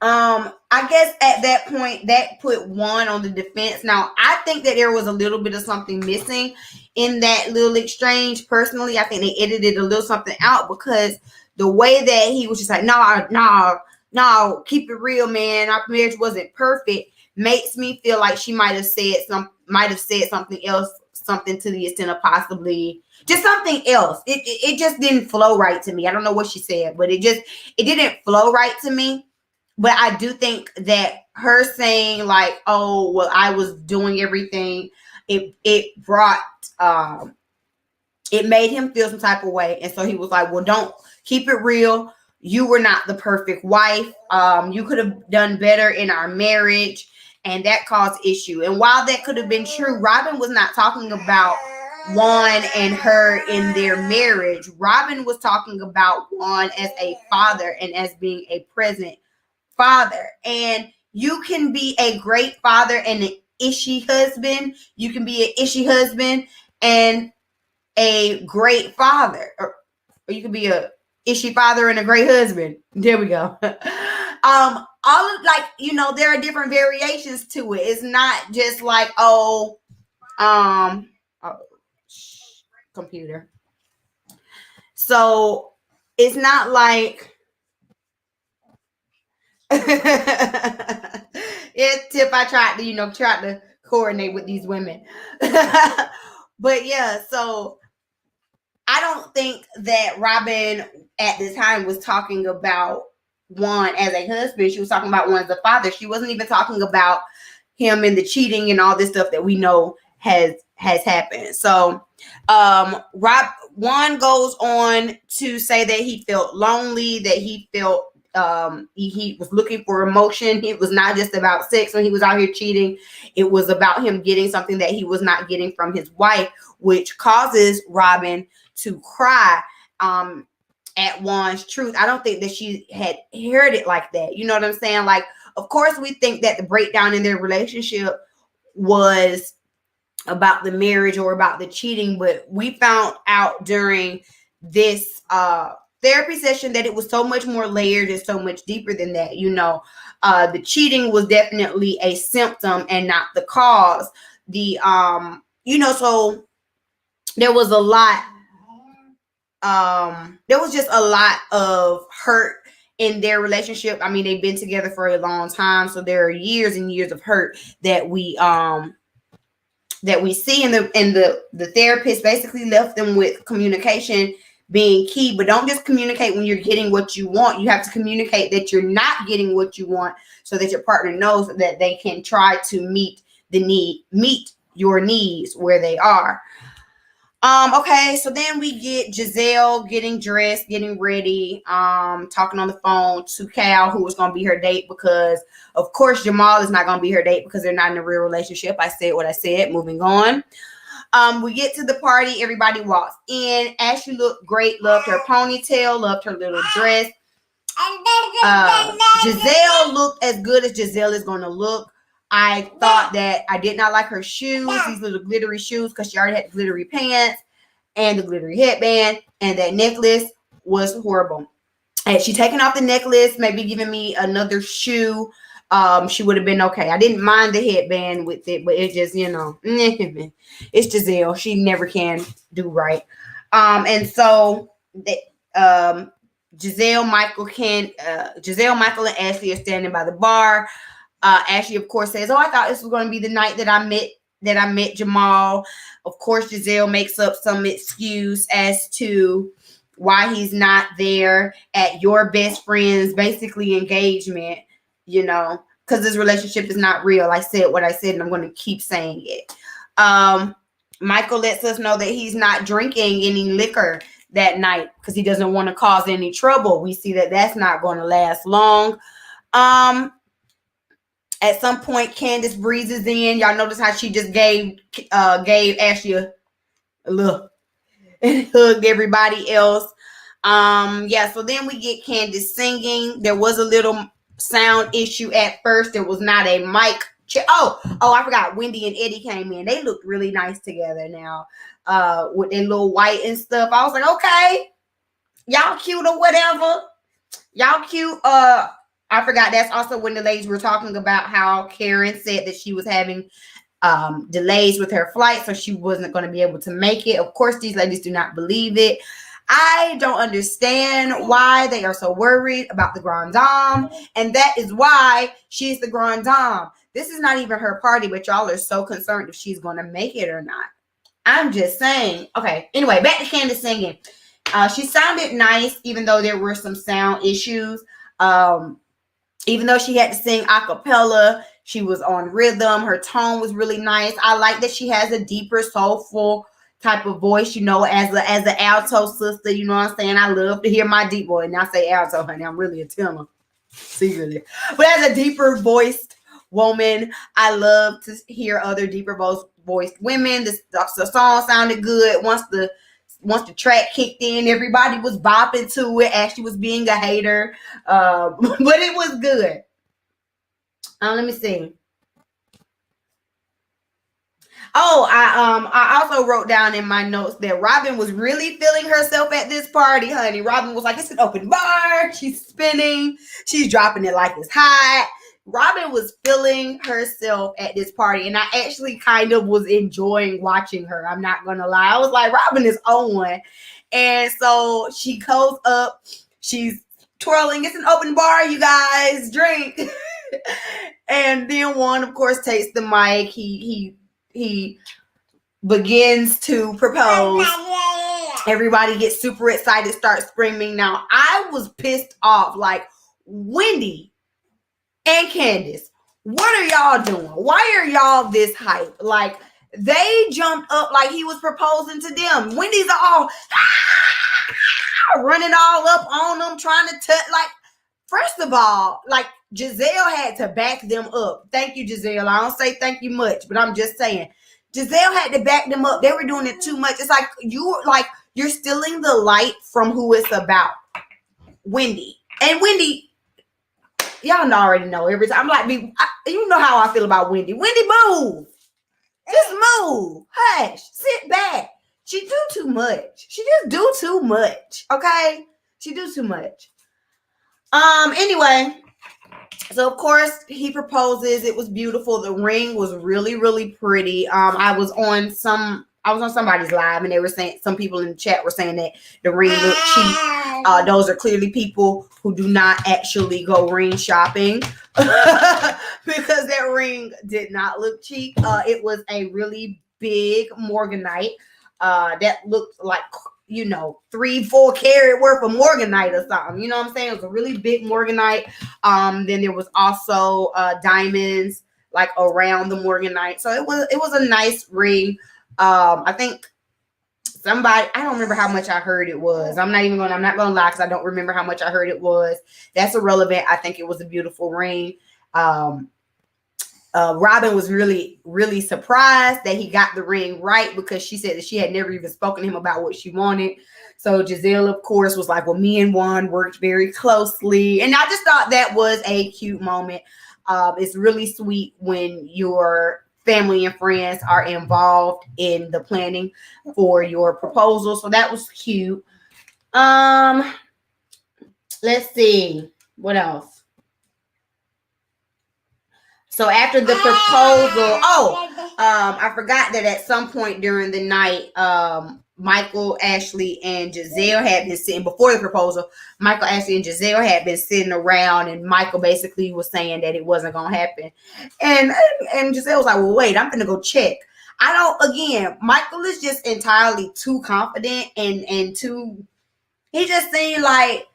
I guess at that point that put Juan on the defense. Now, I think that there was a little bit of something missing in that little exchange. Personally, I think they edited a little something out, because the way that he was just like, no, keep it real, man. Our marriage wasn't perfect, makes me feel like she might have said something else, something to the extent of possibly just something else. It just didn't flow right to me. I don't know what she said, but it didn't flow right to me. But I do think that her saying like, oh, well, I was doing everything, it brought it made him feel some type of way. And so he was like, well, don't, keep it real. You were not the perfect wife. You could have done better in our marriage. And that caused issue. And while that could have been true, Robin was not talking about Juan and her in their marriage. Robin was talking about Juan as a father and as being a present father. And you can be a great father and an ishy husband. You can be an ishy husband and a great father, or you can be a ishy father and a great husband. There we go. All of, like, you know, there are different variations to it. It's not just like, computer. So it's not like it's if I tried to coordinate with these women. But yeah, so I don't think that Robin at the time was talking about Juan as a husband. She was talking about Juan as a father. She wasn't even talking about him and the cheating and all this stuff that we know has happened. So Juan goes on to say that he felt lonely, that he felt he was looking for emotion. It was not just about sex when he was out here cheating. It was about him getting something that he was not getting from his wife, which causes Robin to cry at Juan's truth. I don't think that she had heard it like that. You know what I'm saying? Like, of course, we think that the breakdown in their relationship was about the marriage or about the cheating, but we found out during this therapy session that it was so much more layered and so much deeper than that. You know, the cheating was definitely a symptom and not the cause. So there was a lot. There was just a lot of hurt in their relationship. I mean, they've been together for a long time, so there are years and years of hurt that we see. In the therapist basically left them with communication being key. But don't just communicate when you're getting what you want. You have to communicate that you're not getting what you want, so that your partner knows that they can try to meet your needs where they are. Okay, so then we get Giselle getting dressed, getting ready, talking on the phone to Cal, who was going to be her date, because of course Jamal is not going to be her date because they're not in a real relationship. I said what I said. Moving on. We get to the party. Everybody walks in. Ashley looked great. Loved her ponytail. Loved her little dress. Giselle looked as good as Giselle is going to look. I thought that I did not like her shoes, these little glittery shoes, because she already had glittery pants and the glittery headband, and that necklace was horrible. Had she taken off the necklace, maybe giving me another shoe, she would have been okay. I didn't mind the headband with it, but it just, it's Giselle. She never can do right. And so Giselle, Michael, and Ashley are standing by the bar. Ashley, of course, says, "Oh, I thought this was going to be the night that I met that I met Jamal. Of course, Giselle makes up some excuse as to why he's not there at your best friend's basically engagement, you know, because this relationship is not real. I said what I said, and I'm going to keep saying it. Michael lets us know that he's not drinking any liquor that night because he doesn't want to cause any trouble. We see that that's not going to last long. At some point, Candace breezes in. Y'all notice how she just gave Ashley a look and hugged everybody else. Yeah, so then we get Candace singing. There was a little sound issue at first. There was not a mic check. Oh, I forgot. Wendy and Eddie came in. They looked really nice together now. With their little white and stuff. I was like, okay, y'all cute or whatever. Y'all cute. I forgot that's also when the ladies were talking about how Karen said that she was having delays with her flight, so she wasn't going to be able to make it. Of course, these ladies do not believe it. I don't understand why they are so worried about the Grand Dame, and that is why she's the Grand Dame. This is not even her party, but y'all are so concerned if she's going to make it or not. I'm just saying. Okay, anyway, back to Candace singing. She sounded nice, even though there were some sound issues. Even though she had to sing a cappella, she was on rhythm. Her tone was really nice. I like that she has a deeper, soulful type of voice, you know, as an alto sister, you know what I'm saying? I love to hear my deep voice. And I say alto, honey, I'm really a tenor, secretly. But as a deeper voiced woman, I love to hear other deeper voiced women. The song sounded good. Once the track kicked in, everybody was bopping to it. Ashley was being a hater, but it was good. Let me see. Oh, I also wrote down in my notes that Robin was really feeling herself at this party, honey. Robin was like, it's an open bar. She's spinning. She's dropping it like it's hot. Robin was feeling herself at this party, and I actually kind of was enjoying watching her. I'm not going to lie. I was like, Robin is on one. And so she goes up. She's twirling. It's an open bar, you guys. Drink. And then one, of course, takes the mic. He begins to propose. Everybody gets super excited, starts screaming. Now, I was pissed off. Like, Wendy and Candace, what are y'all doing? Why are y'all this hype? Like, they jumped up like he was proposing to them. Wendy's all running all up on them, trying to touch. Like, first of all, like, Giselle had to back them up. Thank you, Giselle. I don't say thank you much, but I'm just saying. Giselle had to back them up. They were doing it too much. It's like you're stealing the light from who it's about. Wendy. And Wendy, y'all already know every time. I'm like, you know how I feel about Wendy. Wendy, move. Just move. Hush. Sit back. She do too much. She just do too much. Okay? She do too much. Anyway, so of course he proposes. It was beautiful. The ring was really, really pretty. I was on somebody's live, and they were saying, some people in the chat were saying that the ring looked cheap. Those are clearly people who do not actually go ring shopping because that ring did not look cheap. It was a really big morganite that looked like, 3-4 carat worth of morganite or something. You know what I'm saying? It was a really big morganite. Then there was also diamonds like around the morganite. So it was a nice ring. I think somebody, I don't remember how much I heard it was. I'm not gonna lie, because I don't remember how much I heard it was. That's irrelevant. I think it was a beautiful ring. Robin was really, really surprised that he got the ring right, because she said that she had never even spoken to him about what she wanted. So Giselle, of course, was like, well, me and Juan worked very closely. And I just thought that was a cute moment. It's really sweet when your family and friends are involved in the planning for your proposal. So that was cute. Let's see. What else? So after the proposal, I forgot that at some point during the night, Michael, Ashley, and Giselle had been sitting before the proposal. Michael, Ashley, and Giselle had been sitting around, and Michael basically was saying that it wasn't going to happen. And Giselle was like, well, wait, I'm going to go check. Michael is just entirely too confident and too, he just seemed like,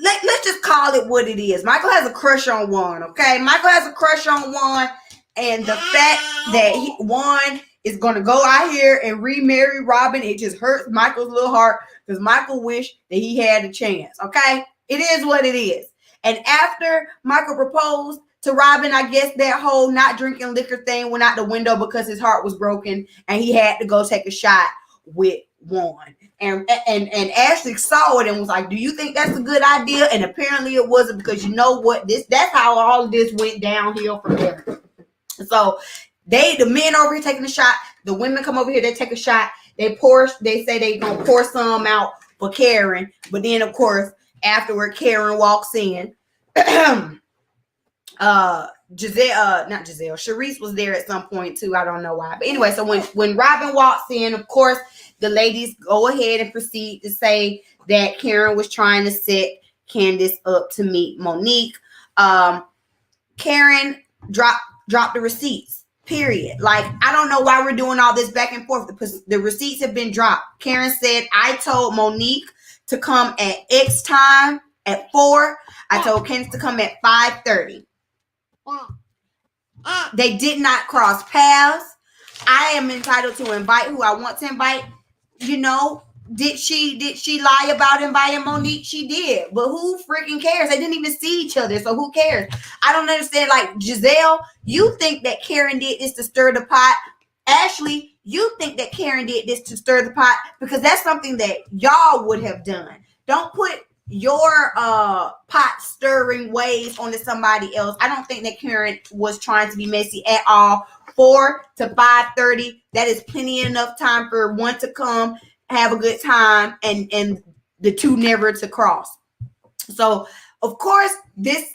let's just call it what it is. Michael has a crush on Juan, okay? Michael has a crush on Juan, and the fact that Juan is going to go out here and remarry Robin, it just hurts Michael's little heart because Michael wished that he had a chance, okay? It is what it is. And after Michael proposed to Robin, I guess that whole not drinking liquor thing went out the window because his heart was broken and he had to go take a shot with Juan. And Ashley saw it and was like, do you think that's a good idea? And apparently it wasn't, because you know what? That's how all of this went downhill from there. So the men over here taking a shot, the women come over here, they take a shot, they say they gonna pour some out for Karen, but then of course afterward Karen walks in. Sharice was there at some point too. I don't know why. But anyway, so when Robin walks in, of course, the ladies go ahead and proceed to say that Karen was trying to set Candace up to meet Monique. Karen dropped the receipts, period. Like, I don't know why we're doing all this back and forth, because the receipts have been dropped. Karen said, I told Monique to come at X time at 4. I told Candace to come at 5:30. They did not cross paths. I am entitled to invite who I want to invite. You know, did she lie about inviting Monique? She did. But who freaking cares? They didn't even see each other, so who cares? I don't understand. Like, Giselle, you think that Karen did this to stir the pot. Ashley, you think that Karen did this to stir the pot because that's something that y'all would have done. Don't put your pot stirring ways onto somebody else. I don't think that Karen was trying to be messy at all. 4 to 5:30, that is plenty enough time for one to come, have a good time, and the two never to cross. So of course this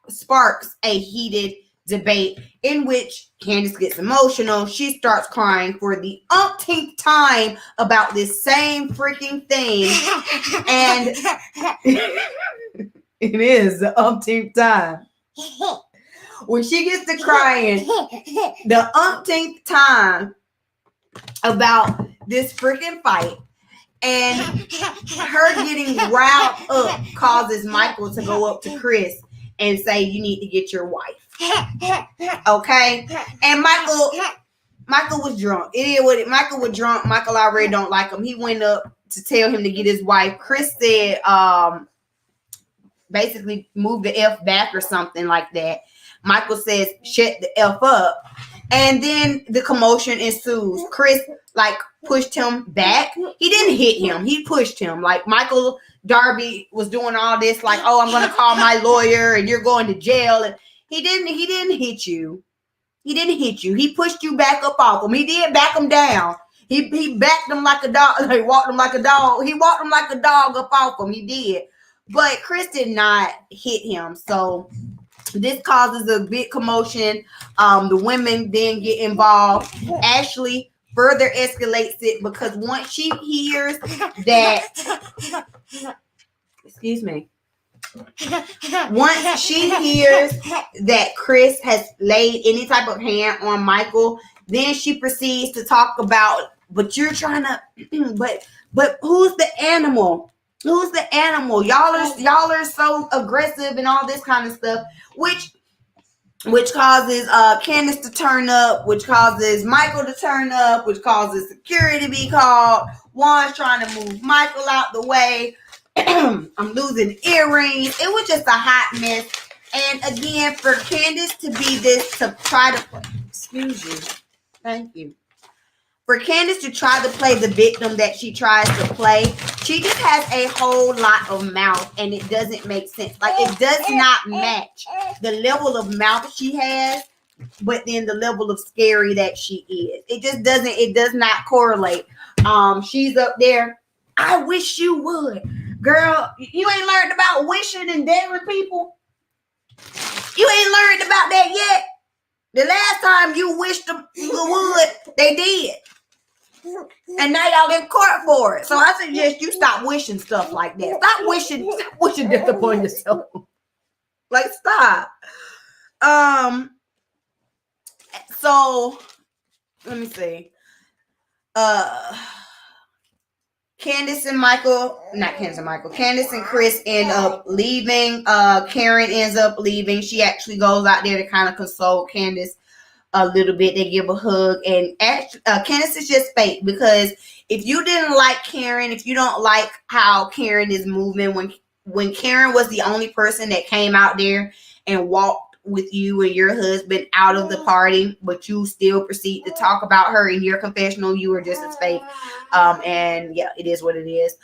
sparks a heated debate in which Candace gets emotional. She starts crying for the umpteenth time about this same freaking thing. And it is the umpteenth time. When she gets to crying the umpteenth time about this freaking fight, and her getting riled up causes Michael to go up to Chris and say, you need to get your wife. Okay? And Michael was drunk. It is what it. Michael was drunk. Michael already don't like him. He went up to tell him to get his wife. Chris said, basically move the F back or something like that. Michael says, shut the F up. And then the commotion ensues. Chris, pushed him back. He didn't hit him. He pushed him. Michael Darby was doing all this, oh, I'm going to call my lawyer and you're going to jail. And he didn't hit you. He didn't hit you. He pushed you back up off him. He did back him down. He backed him like a dog. He walked him like a dog. He walked him like a dog up off him. He did. But Chris did not hit him. So this causes a big commotion. The women then get involved. Ashley further escalates it because once she hears that, excuse me, once she hears that Chris has laid any type of hand on Michael, then she proceeds to talk about, but you're trying to, but who's the animal? Who's the animal? Y'all are so aggressive and all this kind of stuff, which causes Candace to turn up, which causes Michael to turn up, which causes security to be called. Juan's trying to move Michael out the way. I'm losing earrings. It was just a hot mess. And again, for Candace to be this, to try to, excuse you, thank you. For Candace to try to play the victim that she tries to play, she just has a whole lot of mouth and it doesn't make sense. It does not match the level of mouth she has, but then the level of scary that she is. It does not correlate. She's up there. I wish you would. Girl, you ain't learned about wishing and daring people. You ain't learned about that yet. The last time you wished them would, they did. And now y'all in court for it. So I suggest you stop wishing stuff like that. Stop wishing death upon yourself. Stop. So let me see. Candace and Michael, not Candace and Michael, Candace and Chris end up leaving. Karen ends up leaving. She actually goes out there to kind of console Candace a little bit. They give a hug, and Candace is just fake, because if you didn't like Karen, if you don't like how Karen is moving, when Karen was the only person that came out there and walked with you and your husband out of the party, but you still proceed to talk about her in your confessional, you were just as fake. And yeah, it is what it is.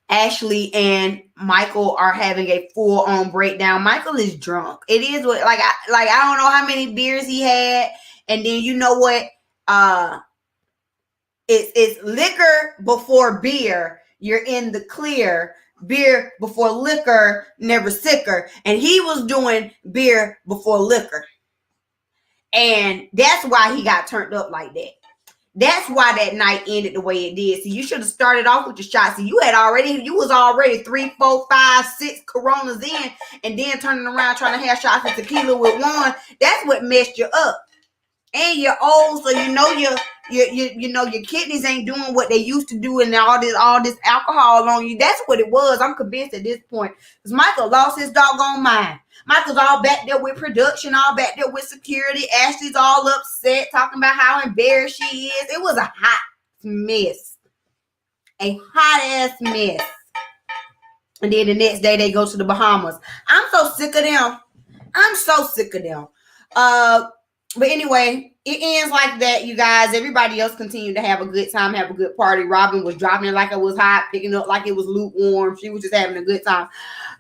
Ashley and Michael are having a full-on breakdown. Michael is drunk. It is what, I don't know how many beers he had, and then you know what? It's liquor before beer. You're in the clear. Beer before liquor, never sicker. And he was doing beer before liquor, and that's why he got turned up like that. That's why that night ended the way it did. See, you should have started off with the shots. See, you was already 3, 4, 5, 6 Coronas in, and then turning around trying to have shots of tequila with one. That's what messed you up. And you're old, so you know your kidneys ain't doing what they used to do, and all this alcohol on you. That's what it was. I'm convinced at this point, because Michael lost his doggone mind. Michael's all back there with production, all back there with security. Ashley's all upset, talking about how embarrassed she is. It was a hot mess. A hot ass mess. And then the next day they go to the Bahamas. I'm so sick of them. But anyway, it ends like that, you guys. Everybody else continued to have a good time, have a good party. Robin was dropping it like it was hot, picking up like it was lukewarm. She was just having a good time.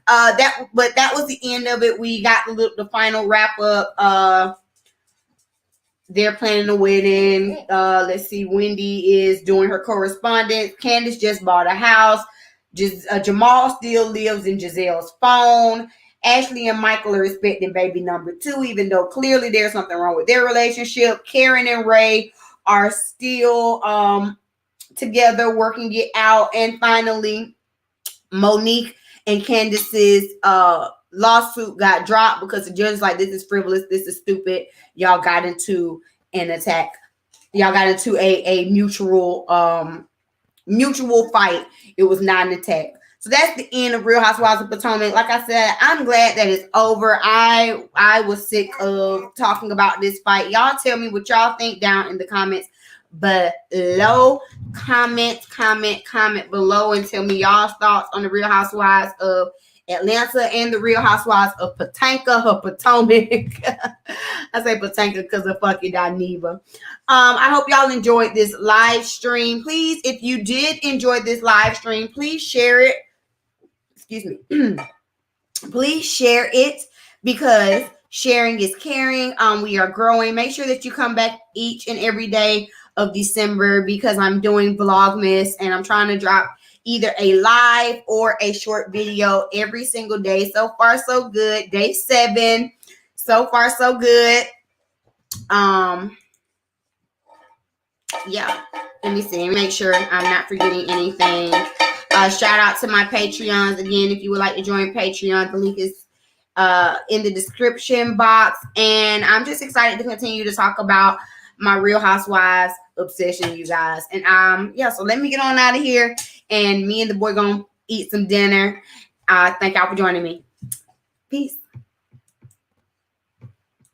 That was the end of it. We got the final wrap up. They're planning a wedding. Let's see. Wendy is doing her correspondence. Candace just bought a house. Jamal still lives in Giselle's phone. Ashley and Michael are expecting baby number 2, even though clearly there's something wrong with their relationship. Karen and Ray are still together, working it out. And finally, Monique and Candace's lawsuit got dropped because the judge is like, this is frivolous, this is stupid. Y'all got into an attack. Y'all got into a mutual fight. It was not an attack. So that's the end of Real Housewives of Potomac. Like I said, I'm glad that it's over. I was sick of talking about this fight. Y'all tell me what y'all think down in the comments below. Comment below and tell me y'all's thoughts on the Real Housewives of Atlanta and the Real Housewives of Potomac. I say Potomac because of fucking Dineva. I hope y'all enjoyed this live stream. Please, if you did enjoy this live stream, please share it. Excuse me. Please share it, because sharing is caring. We are growing. Make sure that you come back each and every day of December, because I'm doing Vlogmas and I'm trying to drop either a live or a short video every single day. So far, so good. Day 7. So far, so good. Yeah. Let me see. Make sure I'm not forgetting anything. Shout out to my Patreons. Again, if you would like to join Patreon, the link is in the description box. And I'm just excited to continue to talk about my Real Housewives obsession, you guys. And yeah, so let me get on out of here, and me and the boy gonna eat some dinner. Thank y'all for joining me. Peace.